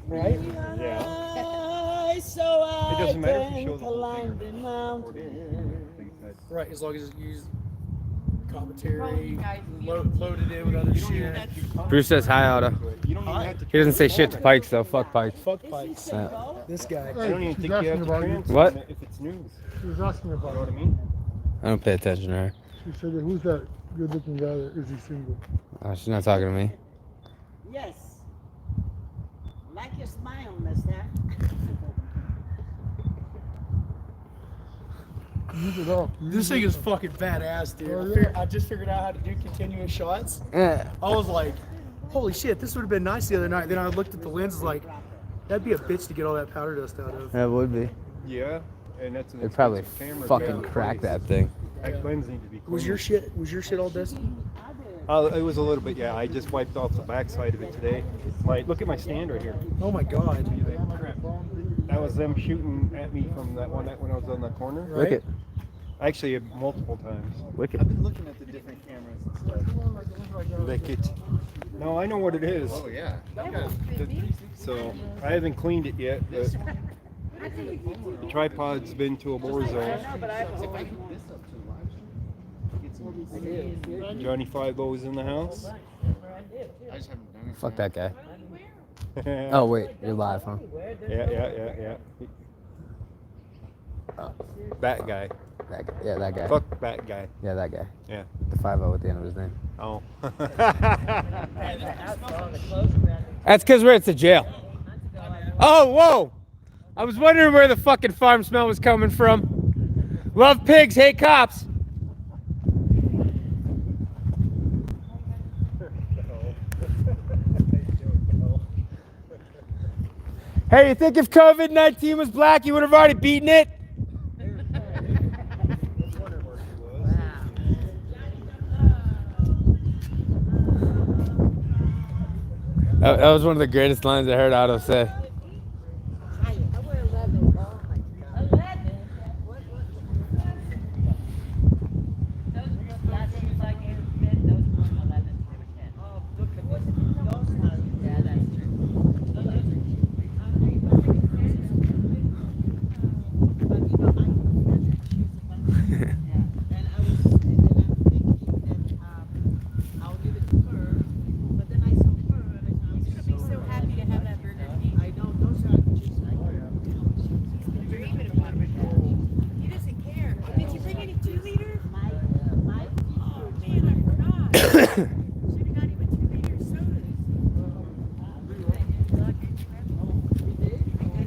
Right? Yeah. It doesn't matter if you show the whole thing or 40 minutes. Right, as long as it uses Well, commentary, you guys, loaded in with other shit. Bruce says hi, Otto. You don't even have to. He doesn't say shit to Pikes, though. Fuck Pikes. Fuck Pikes. Yeah. This guy. I don't even She's think you have asking to about you. transfer What? it if it's news. She was asking You know about what I it. mean? I don't pay attention to her. She said, who's that good looking guy that is he single? She's not talking to me. Yes. Like your smile, mister. Use it up. This thing is fucking badass, dude. Oh, yeah. I just figured out how to do continuous shots. Yeah. I was like, holy shit, this would have been nice the other night. Then I looked at the lenses like, that'd be a bitch to get all that powder dust out of. That would be. Yeah, and that's an They'd probably expensive camera. fucking Yeah. crack that thing. That lens need to be Was your shit all dusty? It was a little bit, yeah. I just wiped off the backside of it today. Look at my stand right here. Oh my god. That was them shooting at me from that one night when I was on the corner. Right? Wicked. Actually, multiple times. Wicked. I've been looking at the different cameras and stuff. Lick it. No, I know what it is. Oh yeah. So I haven't cleaned it yet, but the tripod's been to a war zone. If I hook this up too much, get some. Johnny Five O's in the house. I just haven't done it. Fuck that guy. yeah, Oh, wait. You're live, huh? yeah. Oh, That guy. that guy. Yeah, that guy. Fuck that guy. Yeah, that guy. Yeah. The 5-0 at the end of his name. Oh. That's because we're at the jail. Oh, whoa! I was wondering where the fucking farm smell was coming from. Love pigs, hate cops. Hey, you think if COVID-19 was black, you would have already beaten it? That was one of the greatest lines I heard Otto say.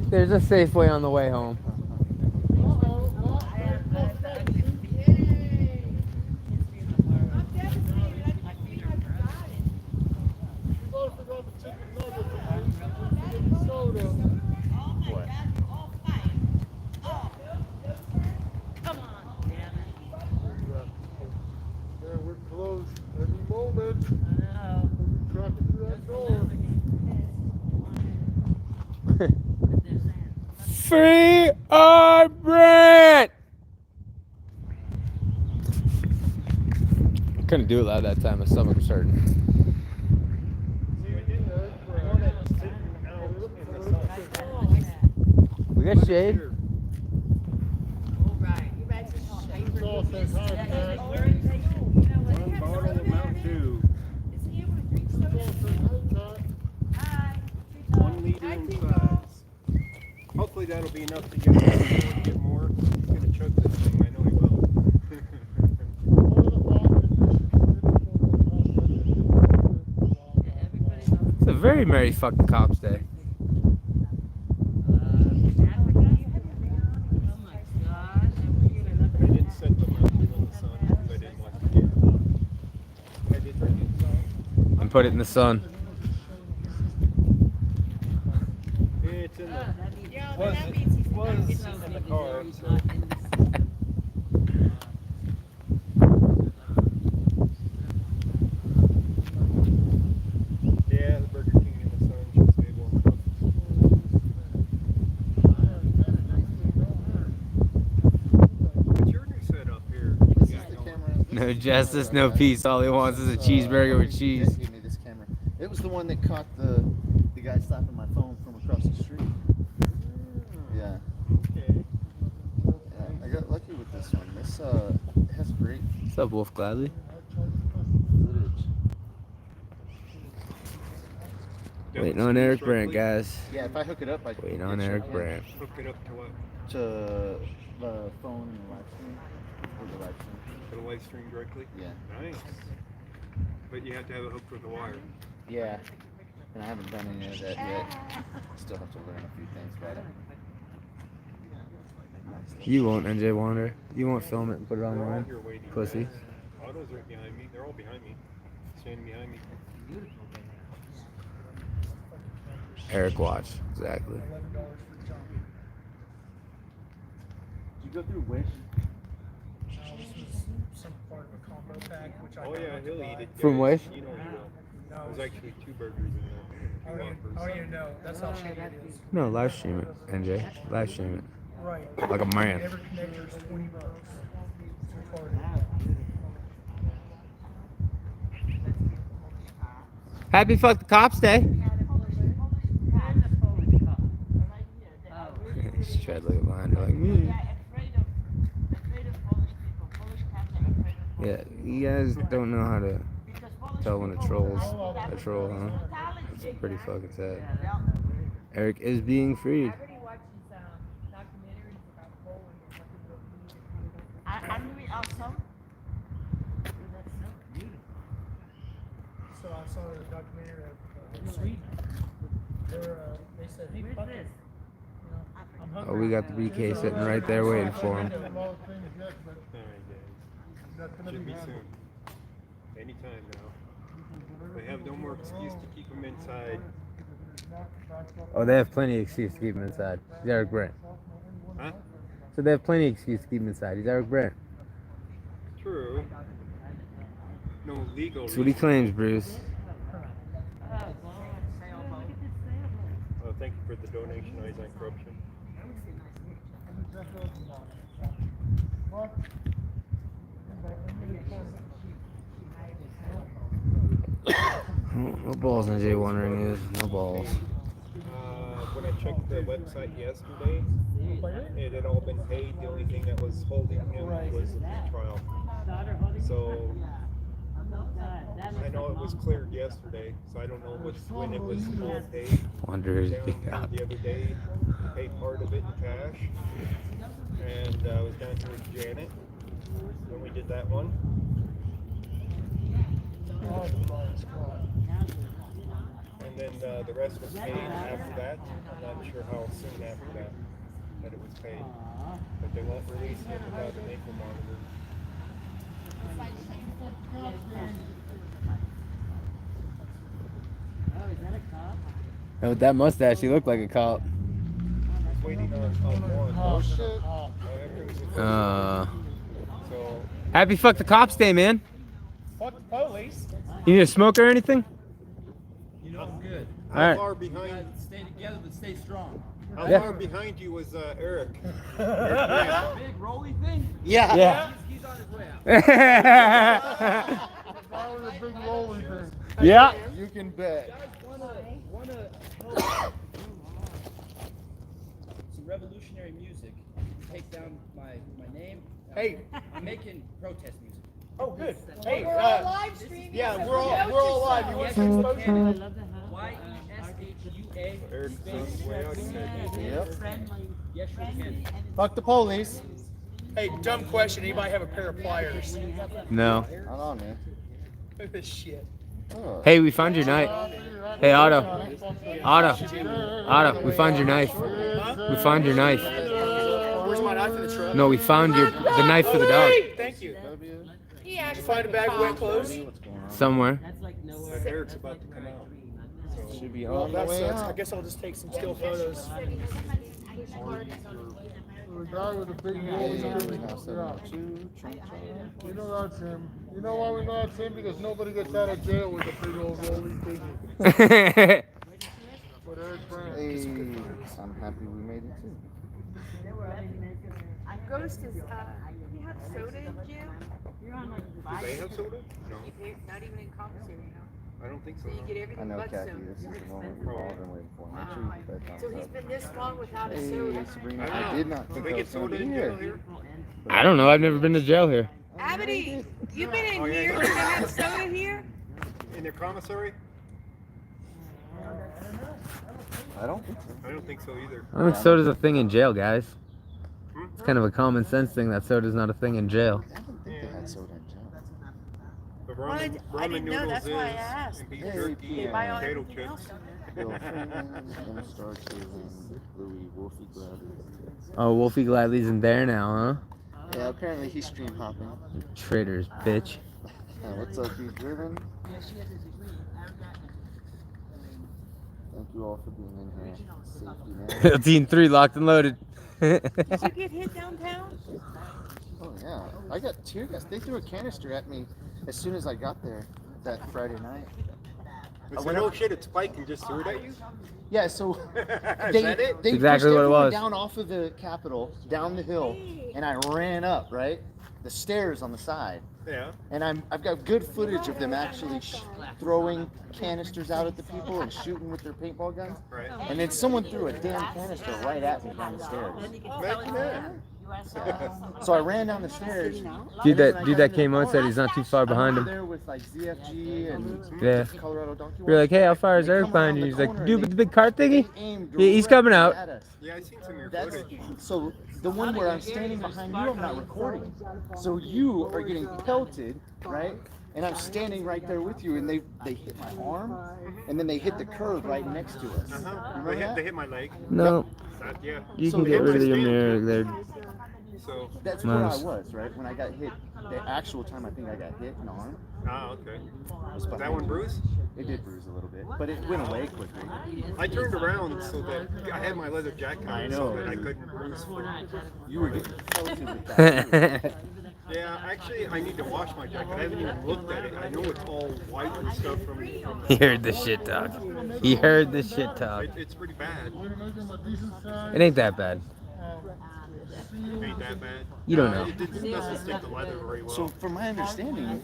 There's a Safeway on the way home. Yeah, we're closed any moment. Traffic through that door. Free our Brandt! Couldn't do it loud that time. My stomach was hurting. We got shade. Joel says hi, Dad. One bottle of Mountain Dew. Joel says hi, Dad. 1 liter in size. Hopefully that'll be enough to get more. He's gonna chug this thing. I know he will. It's a very merry fuck the cops day. I didn't set the Mountain Dew in the sun because I didn't want to get it. I did drink it. And put it in the sun. It's in the was in the car. So. Yeah, the Burger King in the sun should stay warm enough. What's your new setup here? No justice, no peace. All he wants is a cheeseburger with cheese. Give me this camera. It was the one that caught the guy slapping my phone from across the street. Yeah. Okay. Yeah, I got lucky with this one. This has great What's up, Wolf Gladly? footage. Waiting on Eric Brandt, guys. Yeah, if I hook it up, I Waiting can on get you Eric in Brandt. Hook it up to what? to the phone and the live stream. Or the live stream. To the live stream directly? Yeah. Nice. But you have to have it hooked with a wire. Yeah. And I haven't done any of that yet. Still have to learn a few things about it. You won't, NJ Wander. You won't film it and put it They're all online. here waiting. Pussy. guys. Auto's right behind me. They're all behind me. Standing behind me. Eric watch. Exactly. Did you go through Wish? Some part of a combo pack, which I Oh yeah, he'll eat it. From guys. Wish? You know he will. No, There's actually 2 burgers in there. 2 Whoppers. how do you know? That's how shady it is. No, live stream it, NJ. Live stream it. Right. Like a man. Every connector is $20. It's retarded. Happy fuck the cops day. She's trying to look behind her like, Yeah, you guys don't know how to tell when a troll's a troll, huh? It's pretty fucking sad. Eric is being freed. So I saw a documentary of Sweden. They said, hey, fuck it. You know, I'm hungry. Oh, we got the BK sitting right there waiting for him. Alright guys. Should be soon. Anytime now. They have no more excuse to keep them inside. Oh, they have plenty of excuse to keep him inside. He's Eric Brandt. Huh? So they have plenty of excuse to keep him inside. He's Eric Brandt. True. No legal That's what he reason. claims, Bruce. Thank you for the donation, Eyes on Corruption. No balls in J wondering is no balls. When I checked the website yesterday, it had all been paid. The only thing that was holding him was the trial. So I know it was cleared yesterday, so I don't know when it was all paid. Wonder is Down big here up. the other day, paid part of it in cash, and I was down here with Janet when we did that one. And then the rest was paid after that. I'm not sure how soon after that it was paid, but they won't release him without an ankle monitor. And with that mustache, he looked like a cop. I was waiting on one. Oh, shit. However, it was a so Happy fuck the cops day, man. Fuck the police. You need a smoke or anything? You know I'm good. how Alright. far behind? Stay together, but stay strong. How Yeah. far behind you was Eric? Big rolly thing? Yeah. Yeah. He's on his way out. That was a big rolling thing. Yeah. You can bet. Wanna some revolutionary music. Take down my name. Hey. I'm making protest music. Oh, good. Hey, We're all live streaming. yeah, so we're all live. You want some Yes, exposure? you can. YESHUA. Yep. Yes, you can. Fuck the police. Hey, dumb question. Anybody have a pair of pliers? No. Hold on, man. Look at this shit. Oh. Hey, we found your knife. Hey, Otto. Otto, we found your knife. We found your knife. Where's my knife in the truck? No, we found the knife for the dog. Thank you. Did you find a bag of wet clothes? Somewhere. Eric's about to come out. Should be Well, on the that way sucks. I out. guess I'll just take some still photos. The guy with the big Hey, rolling thing. 972, Trump. You know that's him. You know why we know that's him? Because nobody gets out of jail with a big old rolling thing. But Eric Brandt. Hey, I'm happy we made it too. Ghost is, you have soda in jail? Do they have soda? No, Not even in commissary, you know? I don't think so. So you get I everything know, but Kathy, soda. this is the moment we've all been waiting for. Make sure you get that So he's thumbs been this long without a up. Hey, soda. Sabrina, I I don't did know. not Do think they I get was gonna soda be in jail here. here? I don't know. I've never been to jail here. Abity, you've been in Oh, yeah, here, yeah. do they have soda here? In their commissary? I don't think so. I don't think so either. I don't think soda's a thing in jail, guys. It's kind of a common sense thing that soda's not a thing in jail. I didn't think they had soda in jail. But Well, ramen, I ramen didn't know, noodles that's why I is, asked. and beef Hey, jerky they and buy all potato everything else chips. on Bill Freeman, Emma Star Cleveland, Louis, Wolfie Gladys. Oh, Wolfie Gladly's in there now, Yeah, apparently he's stream hopping. huh? Traitors, bitch. What's up, you driven? Thank you all for being in here. Safety net. Team 3 locked and loaded. Did you get hit downtown? Oh yeah, I got tear gas. They threw a canister at me as soon as I got there that Friday night. But so no shit, it spiked and just threw it at you? Yeah, so Is they that it? they Exactly pushed what it everyone was. down off of the Capitol, down the hill, and I ran up right the stairs on the side. Yeah. And I've got good footage of them actually throwing canisters out at the people and shooting with their paintball guns. Right. And then someone threw a damn canister right at me down the stairs. Imagine that. So I ran down the stairs. Dude that came out said he's not too far behind I'm him. there with like ZFG and Yeah. Colorado Donkey You're like, hey, how far is They Eric come behind around you? the He's like, corner dude, and with the big cart thingy? they aim Yeah, he's coming out. directly at us. Yeah, I seen some of your That's footage. so the one where I'm standing behind you, I'm not recording. So you are getting pelted, right? And I'm standing right there with you, and they hit my arm, and then they hit the curb right next to us. Remember They that? hit my leg. No, Yeah. you So can they get hit rid of my your stand. mirror there. So, That's where I Nice. was, right? When I got hit, the actual time I think I got hit in the arm okay. was That behind one me. bruised? It did bruise a little bit, but it went away quickly. I turned around so that I had my leather jacket I on know. so that I couldn't bruise. You were getting pelted with that. too. Yeah, actually, I need to wash my jacket. I haven't even looked at it. I know it's all white and stuff from He heard the shit talk. He heard the shit talk. it's pretty bad. It ain't that bad. Ain't that bad? You don't know. It doesn't stick to leather very well. So, from my understanding,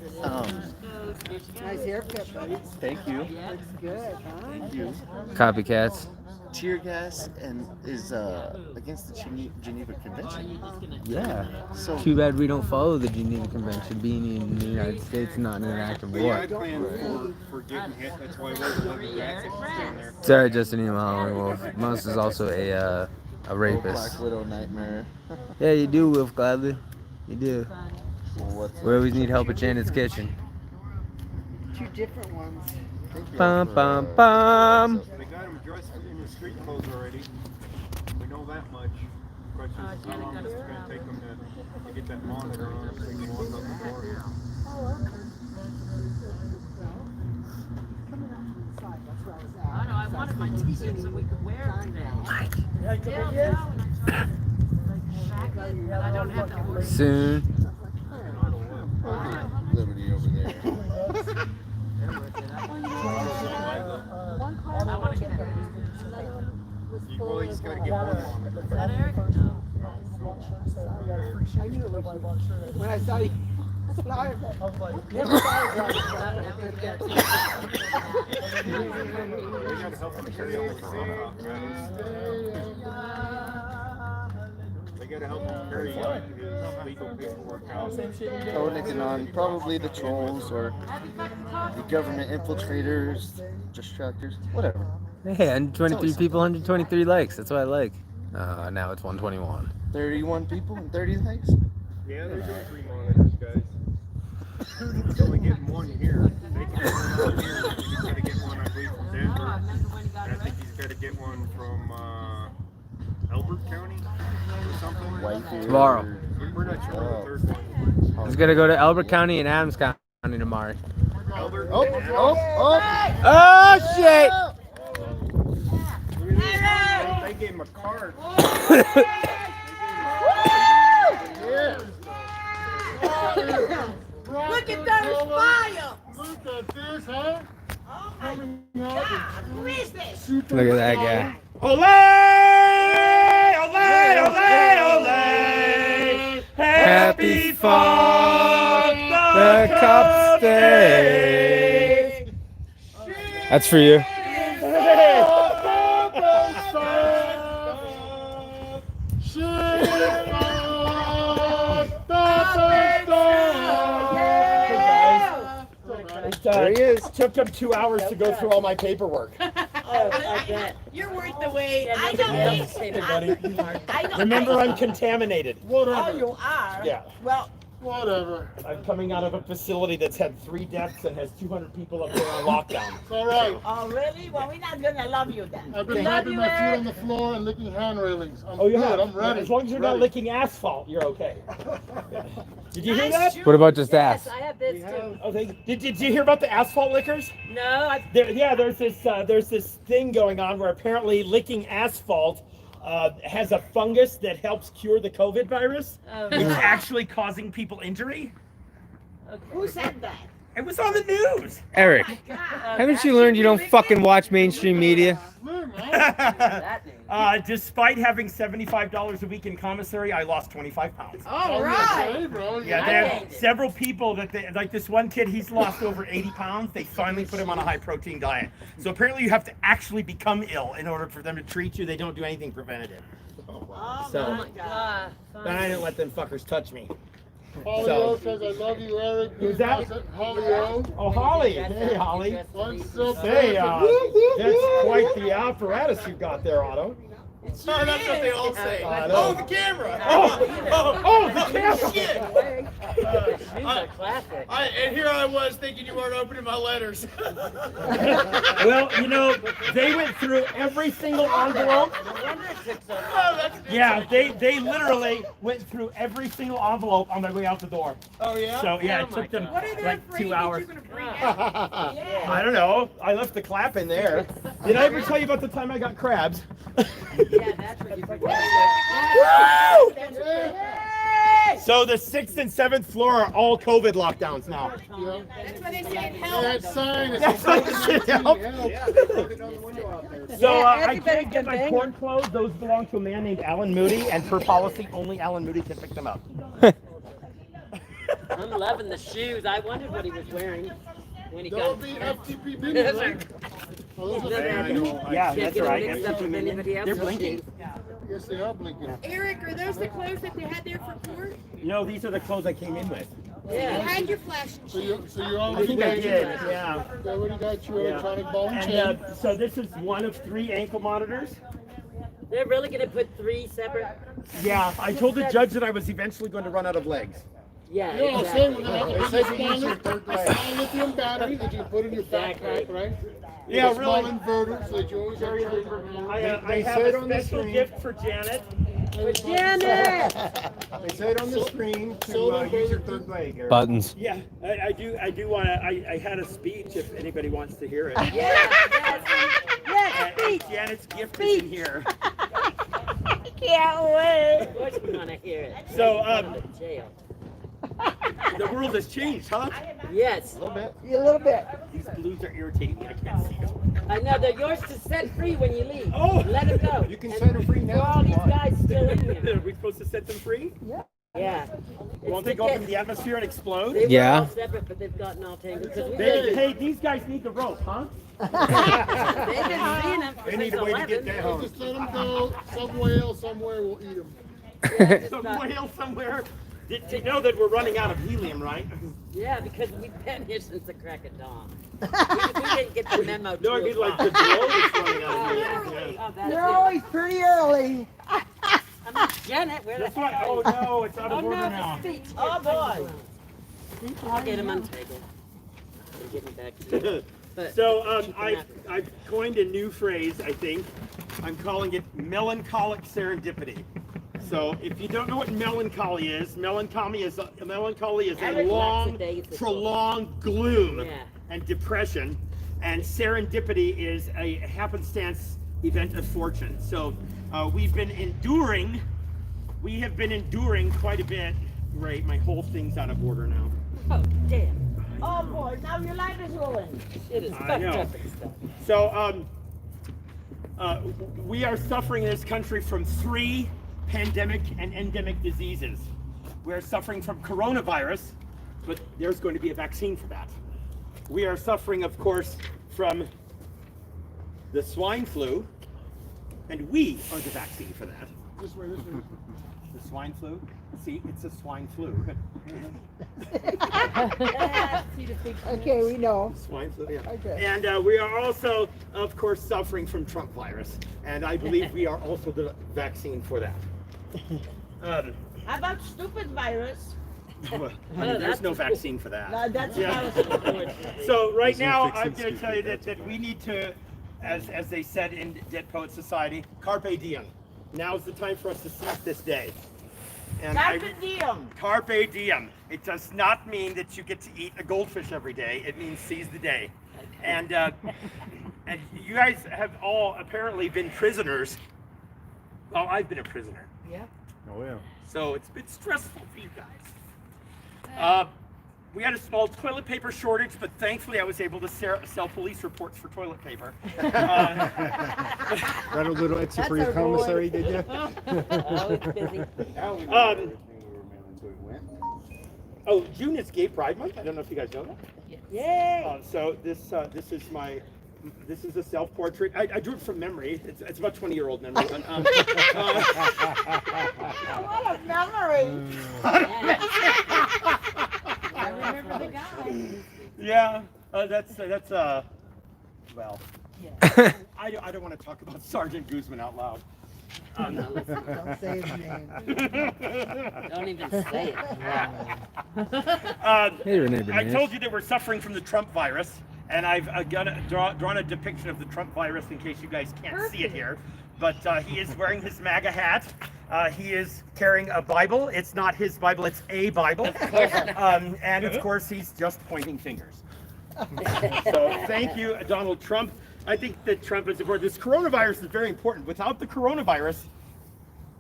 Nice haircut, buddy. thank you, Looks good, huh? thank you. Copycats. Tear gas and is against the Geneva Convention. Yeah. So Too bad we don't follow the Geneva Convention, being in the United States, not in an act of But yeah, I war. planned for getting hit. That's why I wear the leather jacket down there. Sorry, Justin Emo Howling Wolf. Mouse is also a rapist. Black Widow nightmare. Yeah, you do, Wolf Gladly. You do. What's We always need help at Shannon's Kitchen. Two different ones. Thank you Bum, for, bum, bum. They got him dressed in his street clothes already. We know that much. Question is how long it's going to take them to get that monitor on so they can walk out the door. Oh, no, I wanted my t-shirt so we could wear it today. I don't have to worry. Soon. Liberty over there. You probably just got to get one monitor. Is that Eric? No. When I saw you Florida. I was like, Never thought about we gotta help him carry on with They gotta help him carry his legal paperwork out. Coding on probably the trolls or the government infiltrators, distractors, whatever. Hey, 123 people, 123 likes. That's what I like. Now it's 121. 31 people and 30 likes? Yeah, they're doing 3 monitors, guys. He's only getting one here. They can get one out here. He's got to get one, I believe, from Denver. And I think he's got to get one from Elbert County or something. Whitefield. Tomorrow. We're not sure what the third one. He's gonna go to Elbert County and Adams County tomorrow. Elbert. Oh, and oh, oh! Oh shit! They gave him a card. Look at those fire! Look at this, huh? Oh my God! Who is this? Look at that guy. Olay! Olay! Olay! Olay! Happy fuck the cup stay. That's for you. There he is. Took him 2 hours to go through all my paperwork. Oh, I bet. You're worth the wait. I don't think so. Remember, I'm contaminated. Oh, you are? Yeah. Well, Whatever. I'm coming out of a facility that's had 3 deaths and has 200 people up there on lockdown. It's all right. oh really? Well, we're not gonna love you then. I've been Love having you, my feet Eric. on the floor and licking hand railings. I'm Oh, you good. have? I'm ready. As long as you're not licking asphalt, you're okay. Did you hear that? What about just ass? Yes, I have this too. Oh, did you hear about the asphalt lickers? No, There's this thing going on where apparently licking asphalt has a fungus that helps cure the COVID virus. It's actually causing people injury. who said that? It was on the news. Eric, haven't you learned you don't fucking watch mainstream media? Despite having $75 a week in commissary, I lost 25 pounds. All right. Hey, bro. Yeah, there are several people like this one kid, he's lost over 80 pounds. They finally put him on a high protein diet. So apparently you have to actually become ill in order for them to treat you. They don't do anything preventative. Oh So- my God. But I didn't let them fuckers touch me. Holly So- O says, I love you, Eric. Who's that? Holly O. Oh, Holly. Hey, Holly. What's up, Hey, Eric? that's quite the apparatus you got there, Otto. That's what they all say. I know. the camera. Oh, the camera. Classic. And here I was thinking you weren't opening my letters. Well, they went through every single envelope. Yeah, they literally went through every single envelope on their way out the door. Oh yeah. So yeah, it took them like 2 hours. Yeah. I don't know. I left the clap in there. Did I ever tell you about the time I got crabs? Yeah, that's what you forget. So the 6th and 7th floor are all COVID lockdowns now. That's why they say it That helps. sign is That's what the shit helps. So Yeah, I everybody can't get my can corn clothes. Those belong to a man named Alan Moody, and per policy, only Alan Moody can pick them up. I'm loving the shoes. I wondered what he was wearing when he Don't got. be FTP minis, right? Oh, those are Yeah, Can't that's get right. them mixed up with anybody They're else's blinking. shoes. Yes, they are blinking. Eric, are those the clothes that they had there for court? No, these are the clothes I came in with. You had your flash So you I already think I got did. your, Yeah. you already got your Yeah. electronic ball and And chain. so this is one of 3 ankle monitors. They're really gonna put 3 separate. Yeah, I told the judge that I was eventually going to run out of legs. Yeah. You know what I'm saying? We're gonna have They a said big you use your small third leg. lithium battery that you put in your backpack, right? Yeah, With a small really. inverter so that you always have charge. I have a special gift for Janet. Janet! They say it on the screen to use your third leg, Eric. Buttons. Yeah, I do want to. I had a speech if anybody wants to hear it. Yes, speech. Janet's gift is in here. Can't wait. Of course we wanna hear it. So, Jail. the world has changed, huh? Yes. A little bit. These blues are irritating me. I can't see them. I know they're yours to set free when you leave. Oh. Let them go. You can set them free now. For all these guys still in here. Are we supposed to set them free? Yeah. Won't they go up in the atmosphere and explode? They were Yeah. all separate, but they've gotten all tangled. 'Cause Hey, these guys need the rope, huh? they've been seeing them They need a way to get down. Just let them go. Some whale somewhere will eat them. Some whale somewhere. They know that we're running out of helium, right? Yeah, because we've been here since the crack of dawn. we didn't get the memo. No, I mean like the globe is running out of helium. Yeah. Oh, that's You're it. always pretty early. I'm like, Janet, where the That's right. hell Oh are you? no, it's out of order now. Oh boy. I'll get him untangled. And get him back to you. But So keep him I've coined a new phrase. I think I'm calling it melancholic serendipity. So if you don't know what melancholy is a Alex long, lackadaisical. prolonged gloom Yeah. and depression, and serendipity is a happenstance event of fortune. So we have been enduring quite a bit. Right, my whole thing's out of order now. Oh, damn. Oh boy, now your light is ruined. It is I fucked know. up and stuff. So we are suffering in this country from 3 pandemic and endemic diseases. We are suffering from coronavirus, but there's going to be a vaccine for that. We are suffering, of course, from the swine flu, and we are the vaccine for that. This way, this way. The swine flu? See, it's a swine flu. Okay, we know. Swine flu, yeah. Okay. And we are also, of course, suffering from Trump virus, and I believe we are also the vaccine for that. How about stupid virus? There's no vaccine for that. No, that's Yeah. virus. So right now, I'm going to tell you that we need to, as they said in Dead Poet Society, carpe diem. Now's the time for us to seize this day. And Carpe diem. Carpe diem. It does not mean that you get to eat a goldfish every day. It means seize the day. And you guys have all apparently been prisoners. Well, I've been a prisoner. Yeah. Oh yeah. So it's been stressful for you guys. We had a small toilet paper shortage, but thankfully I was able to sell police reports for toilet paper. Got a little extra for That's your a reward. commissary, did you? Oh, it's busy. June is Gay Pride Month. I don't know if you guys know that. Yay. So this is a self-portrait. I drew it from memory. It's about 20-year-old memory. But, What a memory. I remember the guy. yeah, that's well. I don't want to talk about Sergeant Guzman out loud. Don't say his name. Don't even say it. Hey, Renee I Bernays. told you that we're suffering from the Trump virus, and I've drawn a depiction of the Trump virus in case you guys can't see it here. But he is wearing his MAGA hat. He is carrying a Bible. It's not his Bible, it's a Bible. And of course, he's just pointing fingers. So thank you, Donald Trump. I think that Trump is important. This coronavirus is very important. Without the coronavirus,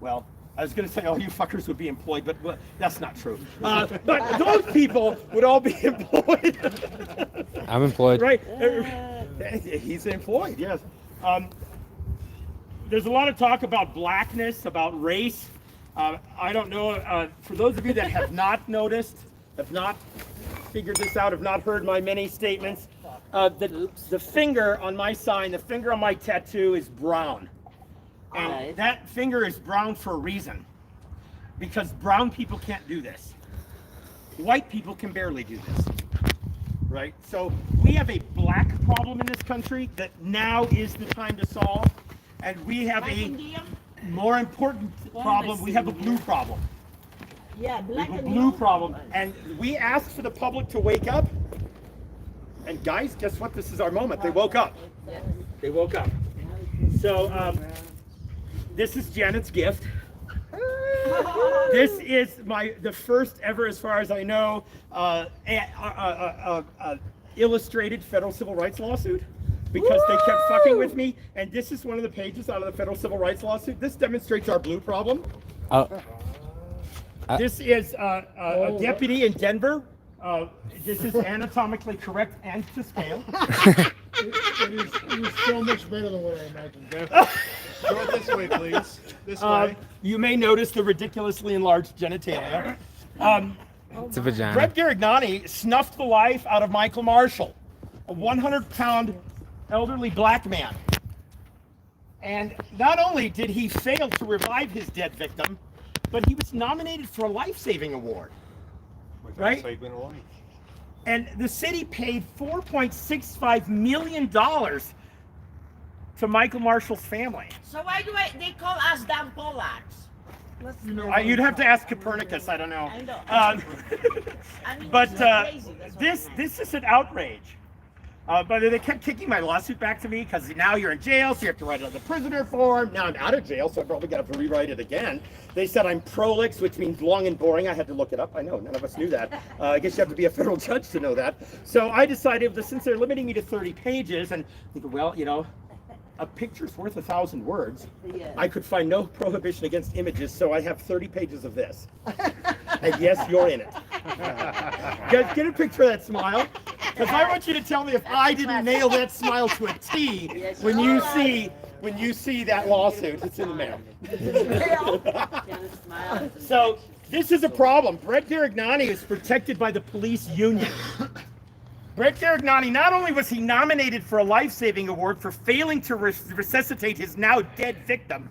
well, I was going to say all you fuckers would be employed, but well, that's not true. But those people would all be employed. I'm employed. Right? He's employed, yes. There's a lot of talk about blackness, about race. I don't know, for those of you that have not noticed, have not figured this out, have not heard my many statements, the finger on my sign, the finger on my tattoo is brown. And Right. that finger is brown for a reason. Because brown people can't do this. White people can barely do this. Right? So we have a black problem in this country that now is the time to solve. And we have Black a and diem? more important problem. We have a blue problem. Yeah, We black have a and blue diem. problem. And we asked for the public to wake up. And guys, guess what? This is our moment. They woke up. They woke up. So this is Janet's gift. This is the first ever, as far as I know, illustrated federal civil rights lawsuit. Because they kept fucking with me, and this is one of the pages out of the federal civil rights lawsuit. This demonstrates our blue problem. This is a deputy in Denver. This is anatomically correct and to scale. It is so much better than what I imagined. Go this way, please. This way. You may notice the ridiculously enlarged genitalia. It's a vagina. Brett Garignani snuffed the life out of Michael Marshall, a 100-pound elderly black man. And not only did he fail to revive his dead victim, but he was nominated for a life-saving award. Right? Saving a life. And the city paid $4.65 million to Michael Marshall's family. So why do they call us damn Polacks? You'd have to ask Copernicus. I don't know. I know. Um, I mean, but it's not crazy, that's what this is an outrage. But they kept kicking my lawsuit back to me because now you're in jail, so you have to write another prisoner form. Now I'm out of jail, so I probably got to rewrite it again. They said I'm prolix, which means long and boring. I had to look it up. I know, none of us knew that. I guess you have to be a federal judge to know that. So I decided that since they're limiting me to 30 pages, and I think, well, you know, a picture's worth 1,000 words. Yeah. I could find no prohibition against images, so I have 30 pages of this. And yes, you're in it. Get a picture of that smile. Because I want you to tell me if I didn't nail that smile to a T when you see that lawsuit. It's in the mail. So this is a problem. Brett Garignani is protected by the police union. Brett Garignani, not only was he nominated for a life-saving award for failing to resuscitate his now dead victim,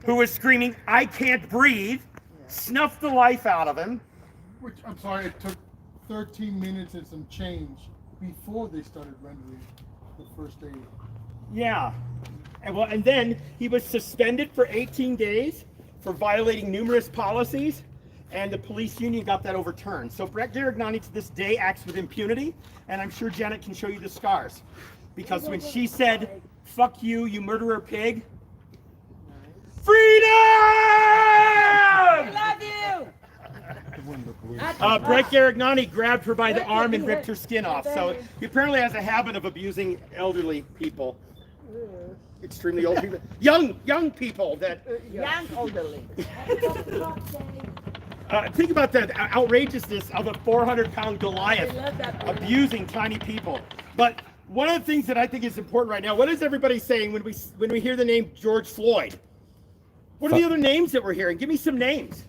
who was screaming, "I can't breathe," snuffed the life out of him. Which, I'm sorry, it took 13 minutes and some change before they started rendering the first aid. Yeah. And then he was suspended for 18 days for violating numerous policies, and the police union got that overturned. So Brett Garignani to this day acts with impunity, and I'm sure Janet can show you the scars. Because when she said, "Fuck you, you murderer pig," freedom! I love you! Brett Garignani grabbed her by the arm and ripped her skin off. So he apparently has a habit of abusing elderly people. Extremely old people. Young people that... Young elderly. Think about the outrageousness of a 400-pound Goliath abusing tiny people. But one of the things that I think is important right now, what is everybody saying when we hear the name George Floyd? What are the other names that we're hearing? Give me some names.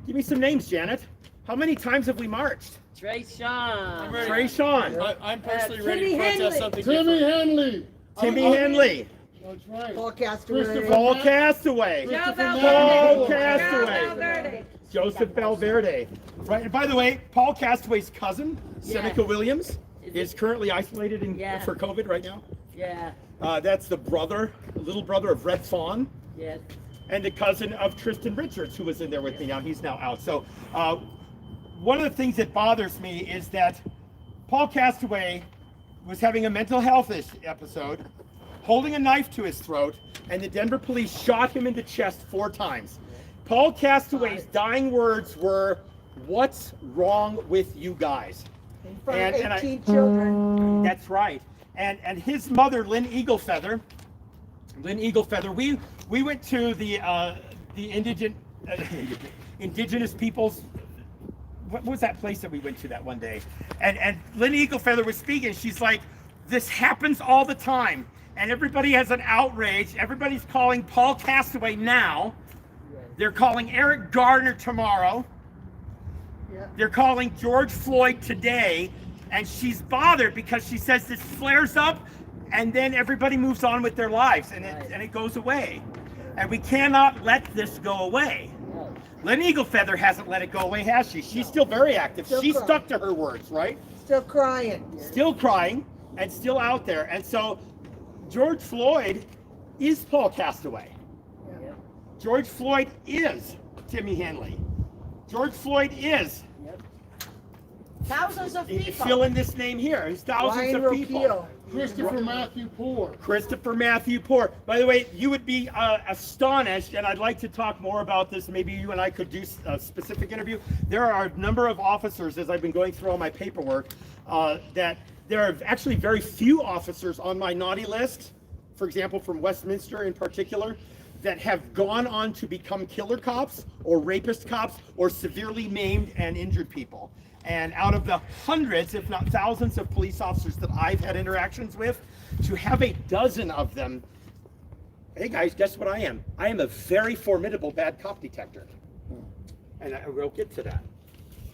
Give me some names, Janet. How many times have we marched? Trayshawn. Trayshawn. I'm personally Timmy ready to protest Henley. something Timmy different. Henley. Timmy Henley. That's right. Paul Castaway. Paul Castaway. Joe Paul Valverde. Castaway. Joe Valverde. Joseph Valverde. Right. And by the way, Paul Castaway's cousin, Seneca Williams, is currently isolated for COVID right now. Yeah. That's the little brother of Red Fawn, Yes. and the cousin of Tristan Richards, who was in there with me. Now he's now out. So one of the things that bothers me is that Paul Castaway was having a mental health episode, holding a knife to his throat, and the Denver police shot him in the chest 4 times. Paul Castaway's dying words were, "What's wrong with you guys?" In front of 18 children. That's right. And his mother, Lynn Eaglefeather, we went to the indigenous peoples. What was that place that we went to that one day? And Lynn Eaglefeather was speaking. She's like, "This happens all the time, and everybody has an outrage. Everybody's calling Paul Castaway now. They're calling Eric Gardner tomorrow. They're calling George Floyd today." And she's bothered because she says this flares up and then everybody moves on with their lives and it goes away. And we cannot let this go away. Lynn Eaglefeather hasn't let it go away, has she? She's still very active. She stuck to her words, right? Still crying. Still crying and still out there. And so George Floyd is Paul Castaway. George Floyd is Timmy Henley. George Floyd is... Thousands of people. Fill in this name here. There's thousands of people. Christopher Matthew Poor. Christopher Matthew Poor. By the way, you would be astonished, and I'd like to talk more about this. Maybe you and I could do a specific interview. There are a number of officers, as I've been going through all my paperwork, that there are actually very few officers on my naughty list, for example, from Westminster in particular, that have gone on to become killer cops or rapist cops or severely maimed and injured people. And out of the hundreds, if not thousands of police officers that I've had interactions with, to have a dozen of them Hey guys, guess what I am? I am a very formidable bad cop detector. And we'll get to that.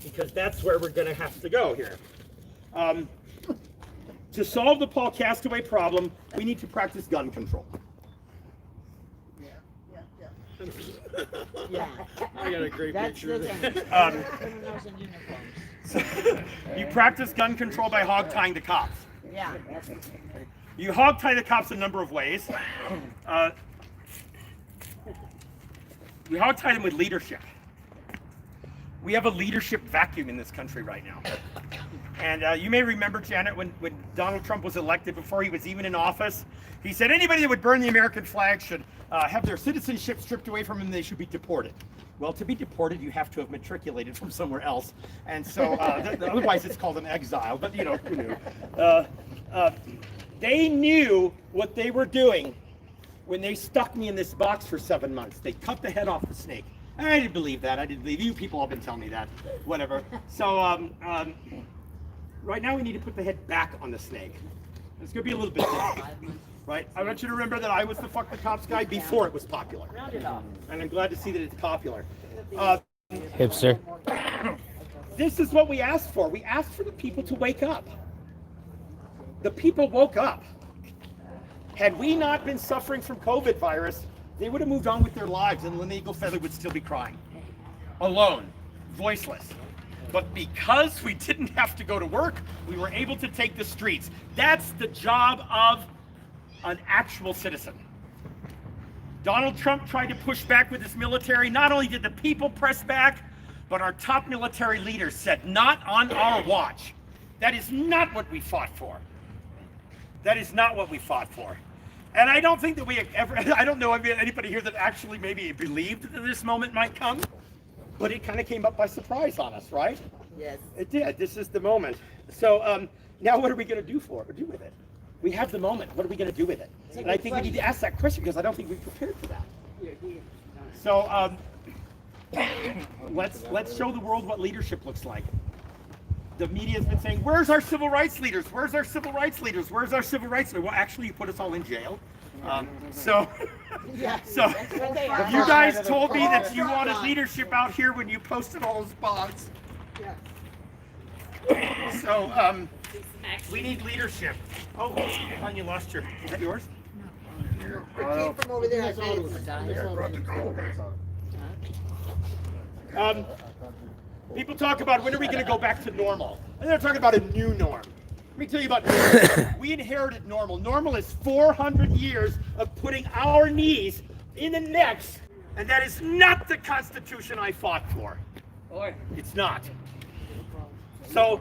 Because that's where we're going to have to go here. To solve the Paul Castaway problem, we need to practice gun control. Yeah. I got a great That's picture. the thing. Um, Criminals in uniforms. You practice gun control by hog tying the cops. Yeah. You hog tie the cops a number of ways. We hog tie them with leadership. We have a leadership vacuum in this country right now. And you may remember, Janet, when Donald Trump was elected, before he was even in office, he said anybody that would burn the American flag should have their citizenship stripped away from them, they should be deported. Well, to be deported, you have to have matriculated from somewhere else. And so, otherwise it's called an exile, but you know, who knew? They knew what they were doing when they stuck me in this box for 7 months. They cut the head off the snake. I didn't believe that. I didn't believe you people have been telling me that. Whatever. So, right now we need to put the head back on the snake. It's going to be a little bit different. Right? I want you to remember that I was the fuck the cops guy before it was popular. And I'm glad to see that it's popular. Hipster. This is what we asked for. We asked for the people to wake up. The people woke up. Had we not been suffering from COVID virus, they would have moved on with their lives and Lynn Eagle Feather would still be crying. Alone. Voiceless. But because we didn't have to go to work, we were able to take the streets. That's the job of an actual citizen. Donald Trump tried to push back with his military. Not only did the people press back, but our top military leaders said, not on our watch. That is not what we fought for. That is not what we fought for. And I don't think that we ever, I don't know anybody here that actually maybe believed that this moment might come, but it kind of came up by surprise on us, right? Yes. It did. This is the moment. So now what are we going to do with it? We have the moment. What are we going to do with it? And I think we need to ask that question because I don't think we prepared for that. So let's show the world what leadership looks like. The media's been saying, where's our civil rights leaders? Where's our civil rights leaders? Where's our civil rights leaders? Well, actually, you put us all in jail. So you guys told me that you wanted leadership out here when you posted all those bonds. So we need leadership. Oh, hon, you lost your, is that yours? It came from over there. People talk about when are we going to go back to normal? And they're talking about a new norm. Let me tell you about normal. We inherited normal. Normal is 400 years of putting our knees in the necks, and that is not the Constitution I fought for. It's not. So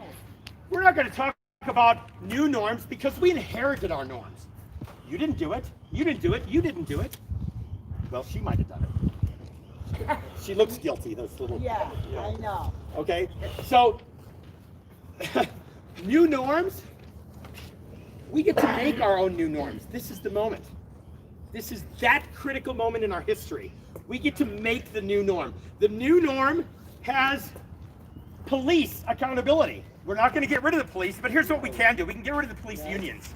we're not going to talk about new norms because we inherited our norms. You didn't do it. You didn't do it. You didn't do it. Well, she might have done it. She looks guilty, those little... Yeah, I know. Okay, so new norms, we get to make our own new norms. This is the moment. This is that critical moment in our history. We get to make the new norm. The new norm has police accountability. We're not going to get rid of the police, but here's what we can do. We can get rid of the police unions.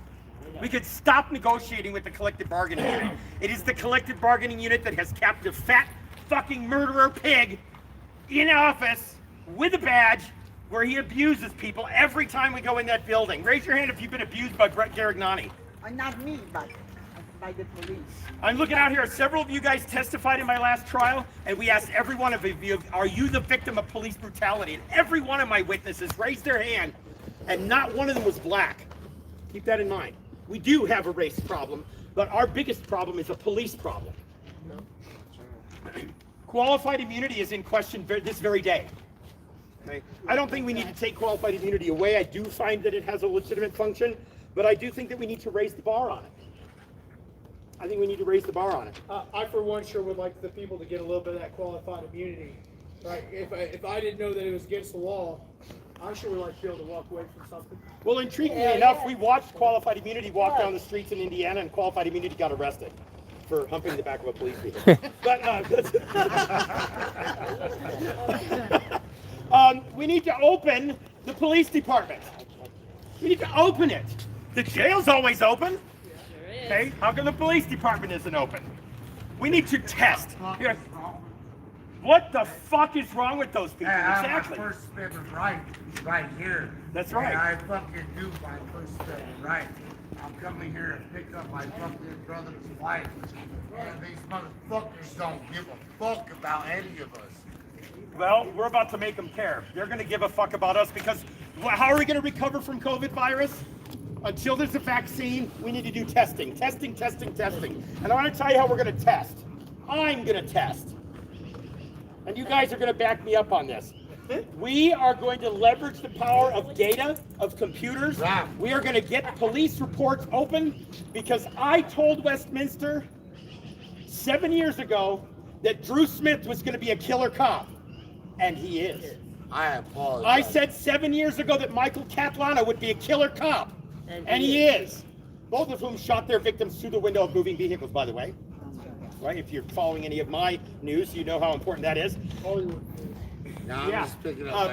We could stop negotiating with the collective bargaining unit. It is the collective bargaining unit that has kept a fat fucking murderer pig in office with a badge where he abuses people every time we go in that building. Raise your hand if you've been abused by Brett Garignani. Not me, but by the police. I'm looking out here. Several of you guys testified in my last trial, and we asked every one of you, are you the victim of police brutality? And every one of my witnesses raised their hand, and not one of them was black. Keep that in mind. We do have a race problem, but our biggest problem is a police problem. Qualified immunity is in question this very day. Okay? I don't think we need to take qualified immunity away. I do find that it has a legitimate function, but I do think that we need to raise the bar on it. I think we need to raise the bar on it. I, for one, sure would like the people to get a little bit of that qualified immunity. Right? If I didn't know that it was against the law, I sure would like to be able to walk away from something. Well, intriguingly enough, we watched qualified immunity walk down the streets in Indiana, and qualified immunity got arrested for humping the back of a police vehicle. But we need to open the police department. We need to open it. The jail's always open. Okay, how come the police department isn't open? We need to test. Here. What the fuck is wrong with those people? Exactly. My first amendment right here. That's right. And I fucking do my first amendment right. I'm coming here to pick up my fucking brother's wife. And these motherfuckers don't give a fuck about any of us. Well, we're about to make them care. They're going to give a fuck about us because how are we going to recover from COVID virus? Until there's a vaccine, we need to do testing. Testing. And I want to tell you how we're going to test. I'm going to test. And you guys are going to back me up on this. We are going to leverage the power of data, of computers. We are going to get police reports open because I told Westminster 7 years ago that Drew Smith was going to be a killer cop. And he is. I apologize. I said 7 years ago that Michael Catlana would be a killer cop. And he is. Both of whom shot their victims through the window of moving vehicles, by the way. Right? If you're following any of my news, you know how important that is. No, I'm just picking up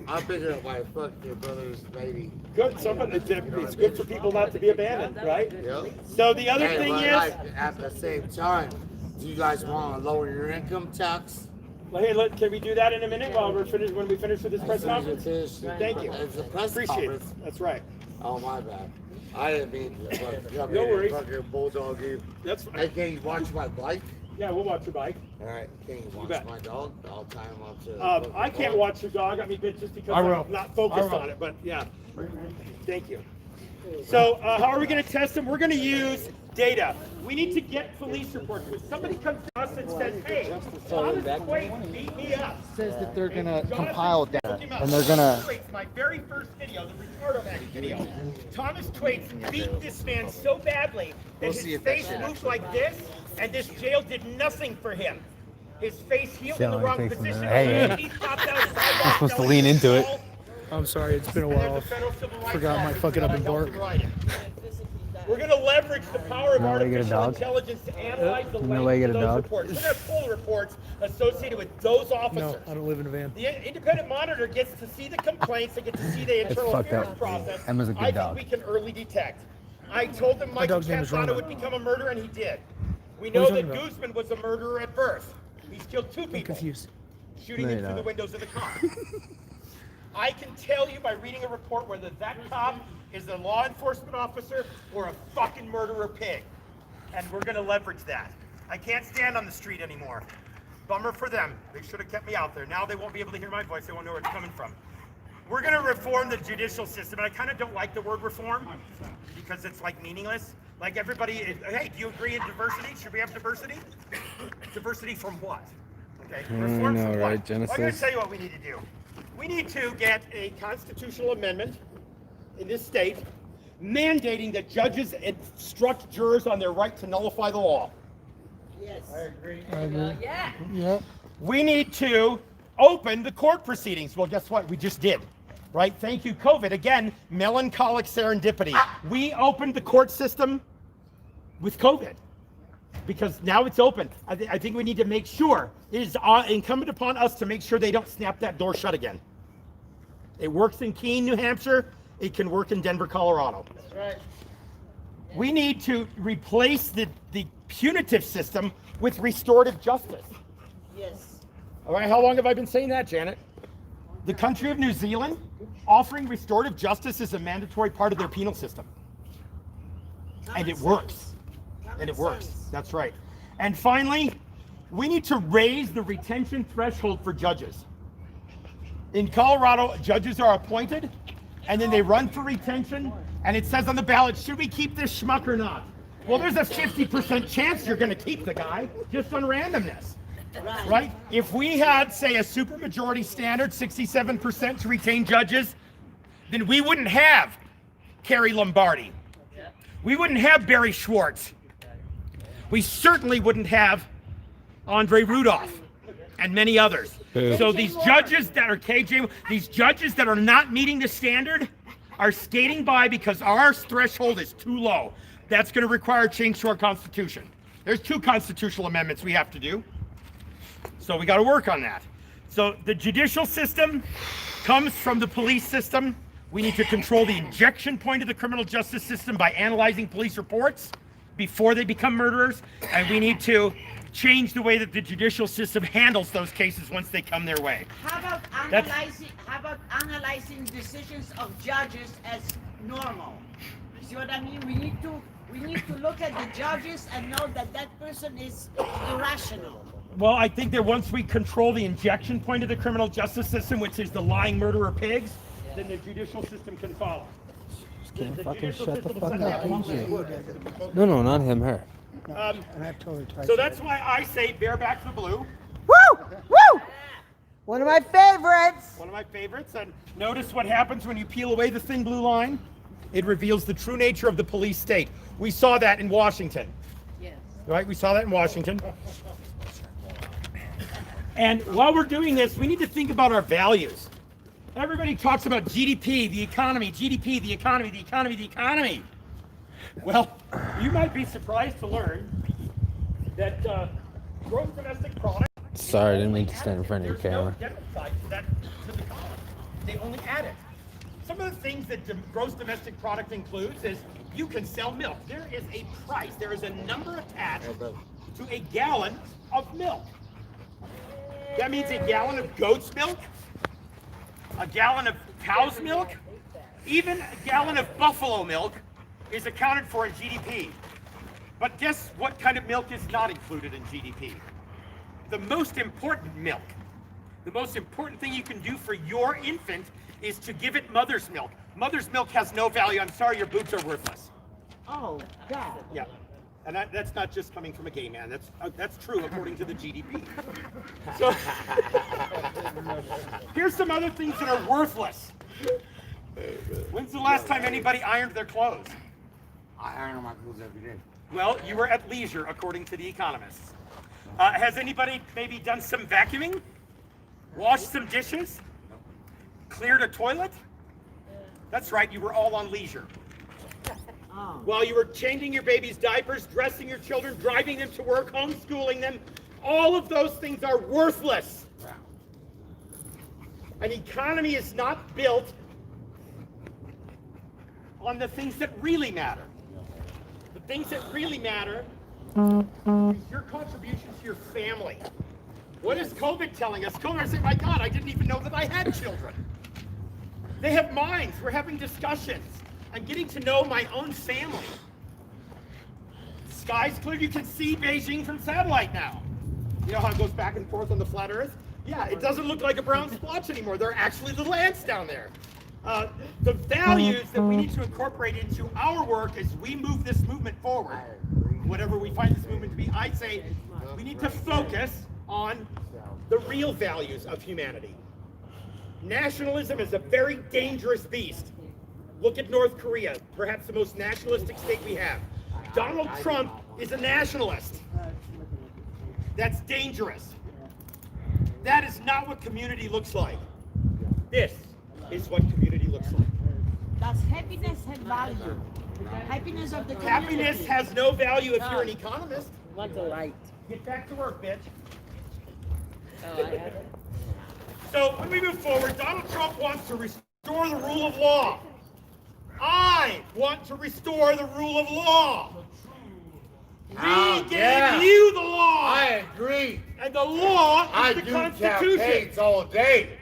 I'm picking up my fucking brother's baby. Good. It's good for people not to be abandoned, right? Yep. So the other thing is, at the same time, do you guys want to lower your income tax? well, hey, can we do that in a minute while we're finished? When we finish with this press conference? Thank you. It's a press Appreciate conference. it. That's right. Oh, my bad. I didn't mean to fucking No worries. fucking bulldog you. That's fine. Hey, can you watch my bike? Yeah, we'll watch your bike. All right, can you watch bet. my dog? I'll tie him up to. I can't watch your dog. I mean, just because I'm not focused on it. But yeah, thank you. So how are we going to test them? We're going to use data. We need to get police reports. If somebody comes to us and says, "Hey, Thomas Quaid beat me up," Says that they're gonna compile data and they're gonna. My very first video, the Ricardo Max video. Thomas Quaid beat this man so badly that his face moved like this, and this jail did nothing for him. His face healed in the wrong position. Hey, popped out I'm supposed to lean into it. I'm sorry, it's been a while. Forgot my fucking up and bark. We're going to leverage the power of No way to get a artificial dog. intelligence to analyze the No way to language get a of those dog. reports. We're going to pull reports associated with those No, officers. I don't live in a van. The independent monitor gets to see the complaints, they get to see the internal fucked affairs up. process. Emma's a good I dog. think we can early detect. I told them My Michael dog's name is Catlana Rhonda. would become a murderer, and he did. We What are know you that talking Guzman was a murderer at birth. He's killed 2 I'm people, confused. shooting No, them you're through the not. windows of the car. I can tell you by reading a report whether that cop is a law enforcement officer or a fucking murderer pig. And we're going to leverage that. I can't stand on the street anymore. Bummer for them. They should have kept me out there. Now they won't be able to hear my voice. They won't know where it's coming from. We're going to reform the judicial system. And I kind of don't like the word reform because it's like meaningless. Like everybody, hey, do you agree in diversity? Should we have diversity? Diversity from what? Okay, reform know, from what? right, Well, I'm going Genesis? to tell you what we need to do. We need to get a constitutional amendment in this state mandating that judges instruct jurors on their right to nullify the law. Yes. Yeah. Yeah. We need to open the court proceedings. Well, guess what? We just did. Right? Thank you, COVID. Again, melancholic serendipity. We opened the court system with COVID because now it's open. I think we need to make sure it is incumbent upon us to make sure they don't snap that door shut again. It works in Keene, New Hampshire. It can work in Denver, Colorado. That's right. We need to replace the punitive system with restorative justice. Yes. All right, how long have I been saying that, Janet? The country of New Zealand offering restorative justice is a mandatory part of their penal system. And it works. And it works. That's right. And finally, we need to raise the retention threshold for judges. In Colorado, judges are appointed and then they run for retention and it says on the ballot, should we keep this schmuck or not? Well, there's a 50% chance you're going to keep the guy just on randomness. Right? If we had, say, a supermajority standard, 67% to retain judges, then we wouldn't have Kerry Lombardi. We wouldn't have Barry Schwartz. We certainly wouldn't have Andre Rudolph and many others. So these judges that are KJ, these judges that are not meeting the standard are skating by because our threshold is too low. That's going to require change to our Constitution. There's 2 constitutional amendments we have to do. So we got to work on that. So the judicial system comes from the police system. We need to control the injection point of the criminal justice system by analyzing police reports before they become murderers. And we need to change the way that the judicial system handles those cases once they come their way. How about analyzing decisions of judges as normal? You see what I mean? We need to look at the judges and know that that person is irrational. Well, I think that once we control the injection point of the criminal justice system, which is the lying murderer pigs, then the judicial system can follow. Can't fucking shut the fuck up. No, not him, her. So that's why I say bareback the blue. Woo! Woo! One of my favorites. One of my favorites. And notice what happens when you peel away the thin blue line. It reveals the true nature of the police state. We saw that in Washington. Yes. Right? We saw that in Washington. And while we're doing this, we need to think about our values. Everybody talks about GDP, the economy, GDP, the economy, the economy, the economy. Well, you might be surprised to learn that gross domestic product. Sorry, I didn't mean to stand in front of your camera. There's no downside to that to the column. They only add it. Some of the things that gross domestic product includes is you can sell milk. There is a price. There is a number attached to a gallon of milk. That means a gallon of goat's milk, a gallon of cow's milk, even a gallon of buffalo milk is accounted for in GDP. But guess what kind of milk is not included in GDP? The most important milk. The most important thing you can do for your infant is to give it mother's milk. Mother's milk has no value. I'm sorry, your boobs are worthless. Oh, God. Yeah. And that's not just coming from a gay man. That's true according to the GDP. So here's some other things that are worthless. When's the last time anybody ironed their clothes? I iron my clothes every day. Well, you were at leisure according to the economists. Has anybody maybe done some vacuuming? Washed some dishes? Cleared a toilet? That's right, you were all on leisure. While you were changing your baby's diapers, dressing your children, driving them to work, homeschooling them, all of those things are worthless. An economy is not built on the things that really matter. The things that really matter is your contribution to your family. What is COVID telling us? COVID is saying, my God, I didn't even know that I had children. They have minds. We're having discussions. I'm getting to know my own family. The sky's clear. You can see Beijing from satellite now. You know how it goes back and forth on the flat Earth? Yeah, it doesn't look like a brown splotch anymore. There are actually little ants down there. The values that we need to incorporate into our work as we move this movement forward, whatever we find this movement to be, I say we need to focus on the real values of humanity. Nationalism is a very dangerous beast. Look at North Korea, perhaps the most nationalistic state we have. Donald Trump is a nationalist. That's dangerous. That is not what community looks like. This is what community looks like. Does happiness have value? Happiness of the community. Happiness has no value if you're an economist. Want the light. Get back to work, bitch. Oh, I have it. So when we move forward, Donald Trump wants to restore the rule of law. I want to restore the rule of law. We gave you the law. I agree. And the law is I the do Constitution. campaigns all day.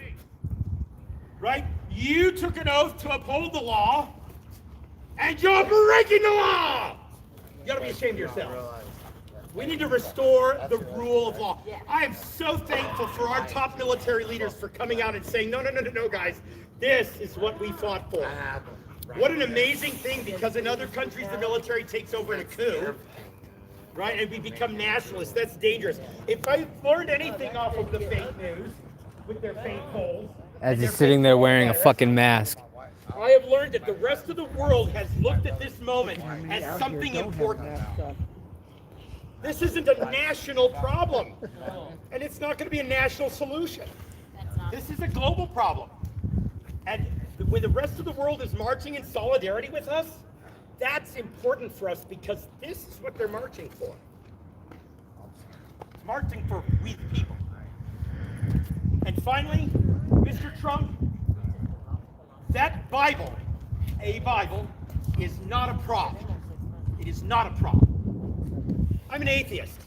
Right? You took an oath to uphold the law, and you're breaking the law. You gotta be ashamed of yourself. We need to restore the rule of law. I am so thankful for our top military leaders for coming out and saying, no, guys, this is what we fought for. What an amazing thing, because in other countries the military takes over in a coup, right? And we become nationalists. That's dangerous. If I learned anything off of the fake news with their fake polls, As he's sitting there wearing a fucking mask. I have learned that the rest of the world has looked at this moment as something important. This isn't a national problem, and it's not going to be a national solution. This is a global problem. And when the rest of the world is marching in solidarity with us, that's important for us, because this is what they're marching for. It's marching for we the people. And finally, Mr. Trump, that Bible, a Bible, is not a prop. It is not a prop. I'm an atheist.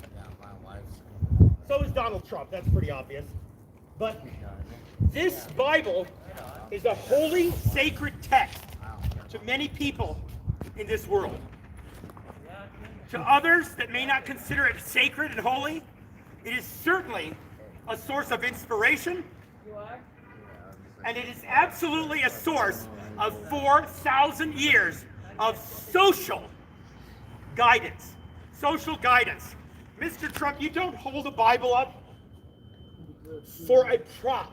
So is Donald Trump. That's pretty obvious. But this Bible is a holy, sacred text to many people in this world. To others that may not consider it sacred and holy, it is certainly a source of inspiration, and it is absolutely a source of 4,000 years of social guidance. Social guidance. Mr. Trump, you don't hold a Bible up for a prop.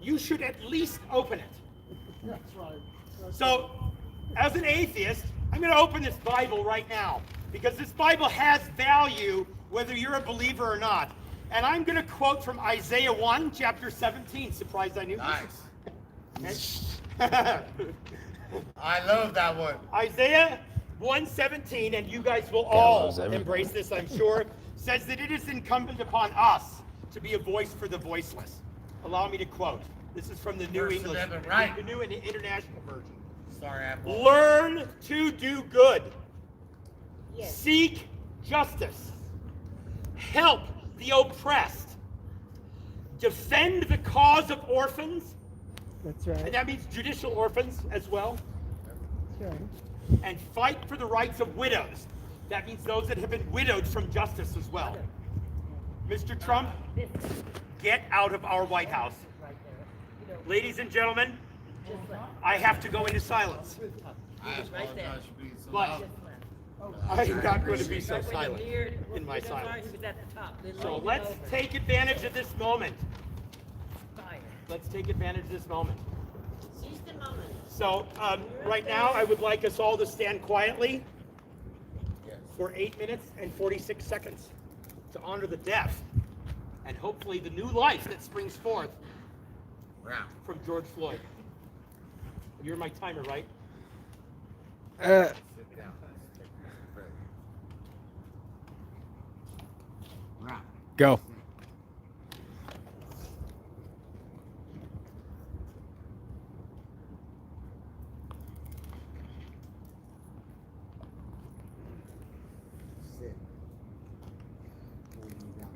You should at least open it. That's right. So, as an atheist, I'm going to open this Bible right now, because this Bible has value whether you're a believer or not. And I'm going to quote from Isaiah 1, chapter 17. Surprised I knew Nice. this. I love that one. Isaiah 1:17, and you guys will all embrace this, I'm sure, says that it is incumbent upon us to be a voice for the voiceless. Allow me to quote. This is from the New Verse English, 11, right. the New International Version. Sorry, Apple. Learn to do good. Yes. Seek justice. Help the oppressed. Defend the cause of orphans. That's And right. that means judicial orphans as well. That's right. And fight for the rights of widows. That means those that have been widowed from justice as well. Mr. Trump, get out of our White House. Ladies and gentlemen, I have to go into silence. I apologize for being so But loud. I'm not going to be so silent in my He silence. was at the top. So let's take advantage of this moment. Let's take advantage of this moment. Seize the moment. So right now, I would like us all to stand quietly for 8 minutes and 46 seconds to honor the death and hopefully the new life that springs forth from George Floyd. You're my timer, right? Sit down. Go. Sit. Hold me down.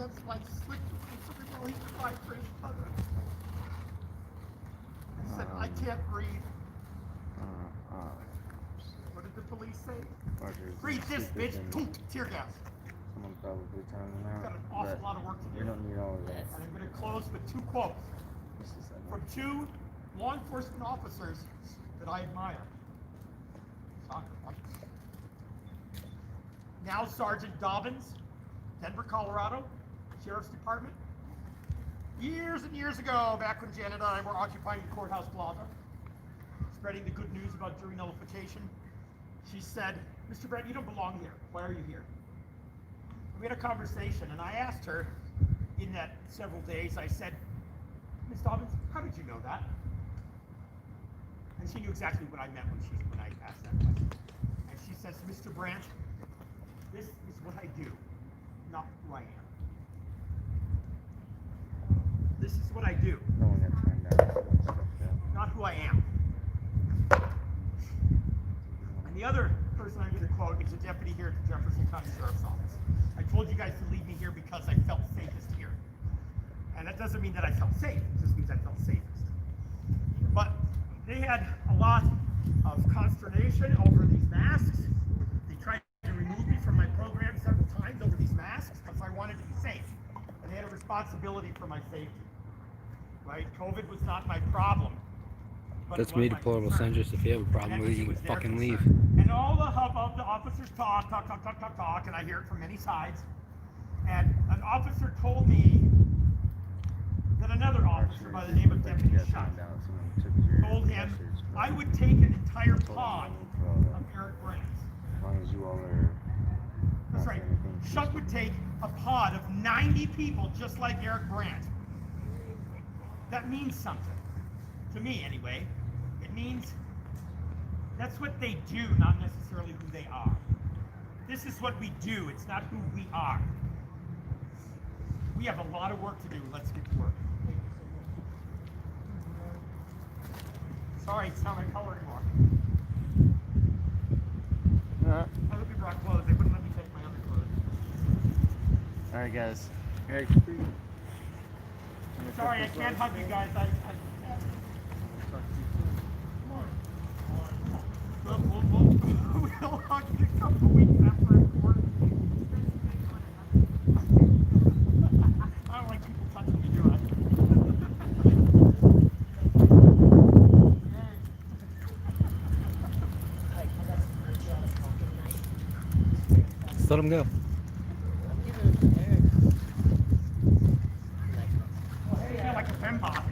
because my slick release my crazy mother. He said, I can't breathe. What did the police say? Breathe this, bitch. Boom, tear gas. Someone probably telling them I've got an awful lot of work to do. We don't need all of that. And I'm going to close with 2 quotes from 2 law enforcement officers that I admire. Now Sergeant Dobbins, Denver, Colorado, Sheriff's Department. Years and years ago, back when Janet and I were occupying the courthouse plaza, spreading the good news about jury nullification, she said, Mr. Brandt, you don't belong here. Why are you here? We had a conversation, and I asked her in that several days, I said, Ms. Dobbins, how did you know that? And she knew exactly what I meant when I asked that question. And she says, Mr. Brandt, this is what I do, not who I am. This is what I do, not who I am. And the other person I'm going to quote is a deputy here at the Jefferson County Sheriff's Office. I told you guys to leave me here because I felt safest here. And that doesn't mean that I felt safe, it just means I felt safest. But they had a lot of consternation over these masks. They tried to remove me from my program several times over these masks because I wanted to be safe. And they had a responsibility for my safety. Right? COVID was not my problem. That's me, deplorable centrist. If you have a problem with it, you can fucking leave. And all the hubbub, the officers talk, and I hear it from many sides. And an officer told me that another officer by the name of Deputy Shutt told him I would take an entire pod of Eric Brandt. As long as you all are. That's right. Shutt would take a pod of 90 people just like Eric Brandt. That means something. To me, anyway. It means that's what they do, not necessarily who they are. This is what we do, it's not who we are. We have a lot of work to do. Let's get to work. Sorry, it's not my color anymore. I hope you brought clothes. They wouldn't let me take my other clothes. All right, guys. Hey. Sorry, I can't hug you guys. We'll hug you a couple of weeks after I'm court. I don't like people touching me, do I? Just let him go. Yeah, like a pen pop.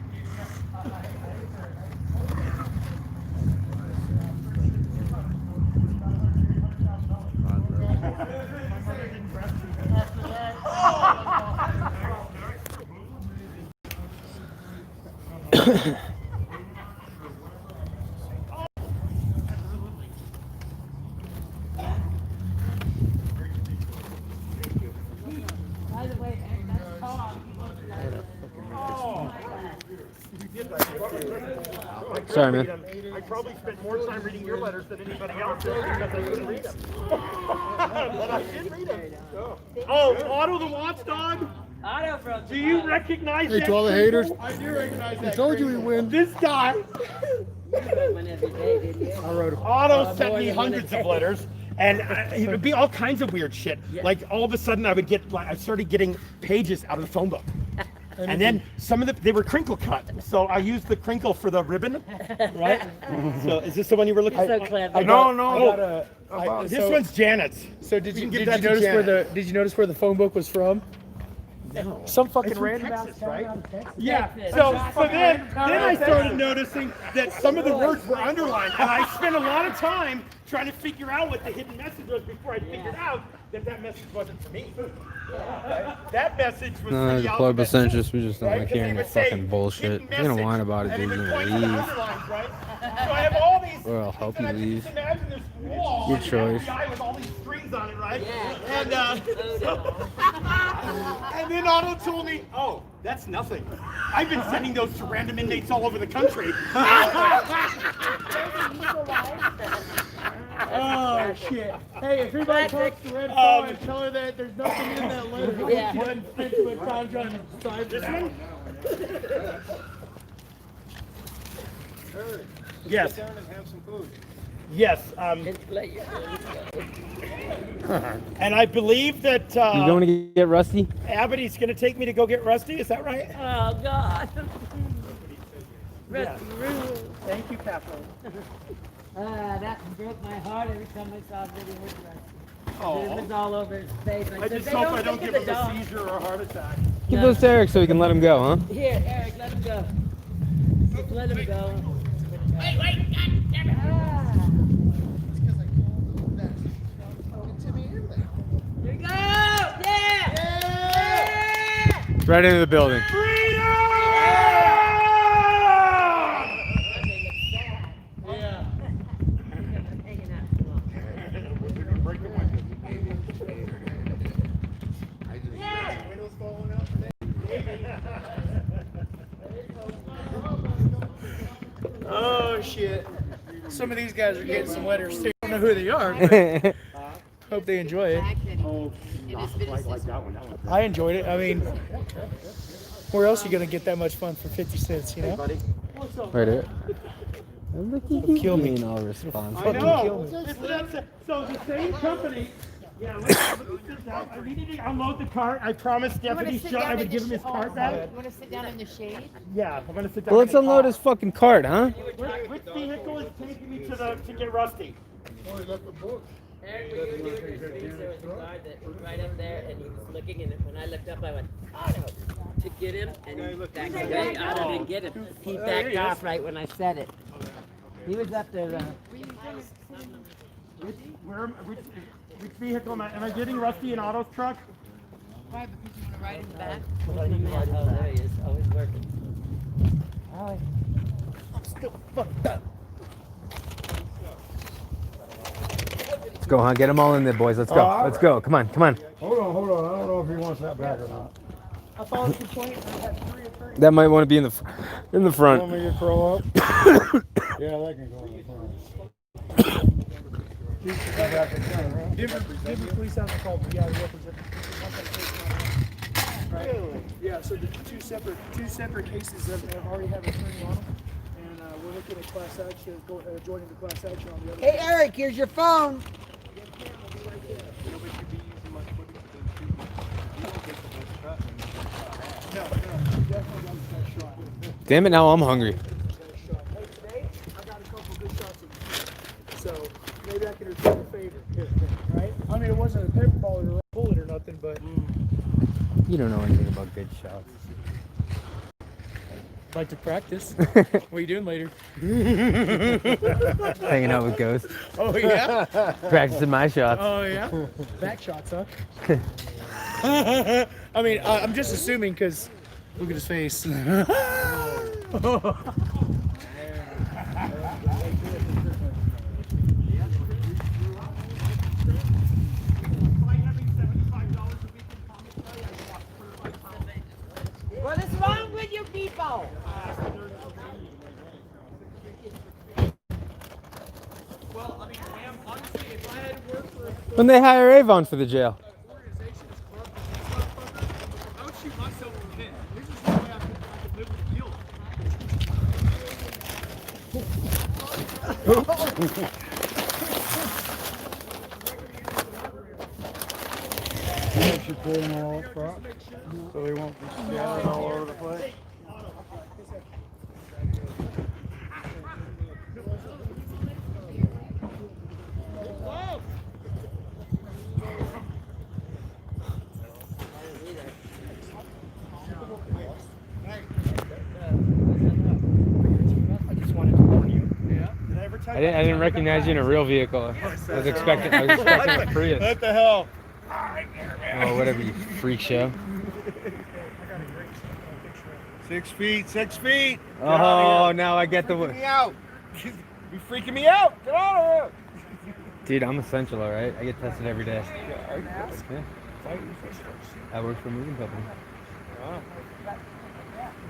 By the way, that's Tom. Sorry, man. I probably spent more time reading your letters than anybody else because I couldn't read them. But I did read them. Oh, Otto the Watchdog? Otto, bro. Do you recognize Hey, that? to all the haters, I do recognize that. I told you we win. This guy, You wrote one every day, didn't you? I wrote it. Otto sent me hundreds of letters. And it would be all kinds of weird shit. Like all of a sudden I would get, I started getting pages out of the phone book. And then some of they were crinkle cut. So I used the crinkle for the ribbon, right? So is this the one you were looking You're at? so clever. This one's Janet's. So did you give that to notice where Janet. did you notice where the phone book was from? No. Some fucking It's from random Texas, ass right? town out of Texas. Yeah. Texas. So then I started noticing that some of the words were underlined, and I spent a lot of time trying to figure out what the hidden message was before I figured out that message wasn't for me. That message was No, for the deplorable alphabet centrist. We just don't right? like 'Cause they hearing would that say, fucking bullshit. hidden You're gonna whine message, about it, and dude. it You're would gonna point to the leave. underlines, right? So I have all these. Or I'll help you and leave. Just imagine this wall Your on the choice. FBI with all these strings on it, right? Yeah. And and then Otto told me, "Oh, that's nothing. I've been sending those to random inmates all over the country." Oh shit! Hey, if anybody talks the red phone and tell her that there's nothing in that letter. Yeah. She doesn't fit to a contract on the side. This one? Yes. Sit down and have some food. Yes. And I believe that You going to get Rusty? Abbott's going to take me to go get Rusty. Is that right? Oh, God. Yes. Thank you, Capo. That broke my heart every time I saw a video with Rusty. Oh. It was all over his face. I said, just "They hope I don't think give of him the a dog." seizure or a heart attack. Give those to Eric so we can let him go, huh? Here, Eric, let him go. Just let him go. Wait, God damn it. Here we go! Yeah! Right into the building. Oh shit. Some of these guys are getting some letters too. I don't know who they are, but hope they enjoy it. Oh, like that one. I enjoyed it. I mean, where else are you gonna get that much fun for 50 cents, you know? Right here. Kill me. In all response. I know. So the same company. Yeah, let's sit down. I needed to unload the cart. I promised Deputy Shaw I would give him his cart back. You want to sit down in the shade? Yeah, I'm gonna sit down. Well, let's in the unload car. his fucking cart, huh? Which vehicle is taking me to get Rusty? Oh, he left the book. Eric, when you were doing your speech, there was a guard that was right up there, and he was looking, and when I looked up, I went, Otto, to get him, and he backed away. Otto didn't get him. He backed off right when I said it. He was up there. Which vehicle am I getting Rusty in Otto's truck? Why? Because you want to ride in the back? Oh, there he is. Always working. Oh, I'm still fucked up. Let's go, huh? Get them all in there, boys. Let's go. Let's go. Come on, come on. Hold on. I don't know if he wants that back or not. I followed your point. I had 3 attorneys. That might want to be in the front. Want me to curl up? Yeah, that can go in the front. Denver police haven't called me. Yeah, the representative. Really? Yeah. So the two separate cases have already have attorney on them, and we're looking at class action, joining the class action on the other. Hey, Eric, here's your phone. No, definitely got that shot. Damn it, now I'm hungry. Hey, today I got a couple good shots of you. So maybe I can return a favor. Right? I mean, it wasn't a paper ball or a bullet or nothing, but You don't know anything about good shots. I'd like to practice. What are you doing later? Hanging out with ghosts. Oh, yeah? Practicing my shots. Oh, yeah? Back shots, huh? I mean, I'm just assuming because look at his face. What is wrong with you people? Well, I mean, ma'am, honestly, if I had to work for When they hire Avon for the jail. organization as corrupt as this motherfucker, I would shoot myself in the head. There's just no way I could live with guilt. You should pull them all up front so they won't be scattered all over the place. I just wanted to warn you. Yeah. Did I ever tell I you? didn't recognize you in a real vehicle. I was expecting a Prius. What the hell? Oh, whatever, you freak show. 6 feet, 6 feet. Oh, now I get Freaking the. me out. You freaking me out. Get out of here. Dude, I'm essential, all right? I get tested every day. Yeah. I work for a moving company.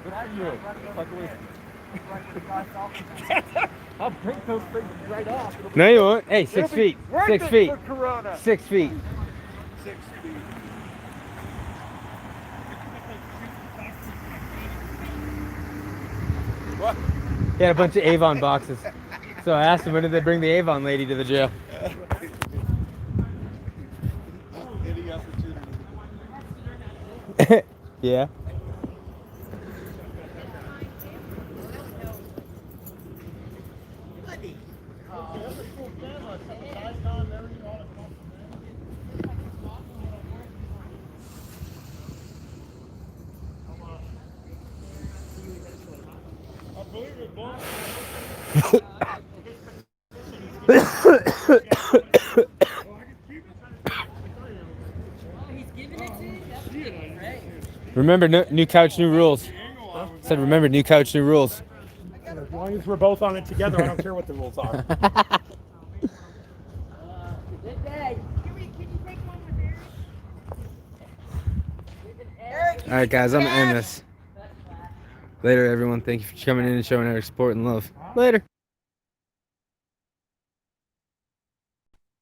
Good for you. Fuck away. I'll break those things right off. No, you won't. Hey, 6 feet. Worth 6 it feet. for Corona. 6 feet. What? He had a bunch of Avon boxes. So I asked him, when did they bring the Avon lady to the jail? Any opportunity. Yeah. Remember, new couch, new rules. Said, remember, new couch, new rules. As long as we're both on it together, I don't care what the rules are. All right, guys, I'm gonna end this. Later, everyone. Thank you for coming in and showing our support and love. Later.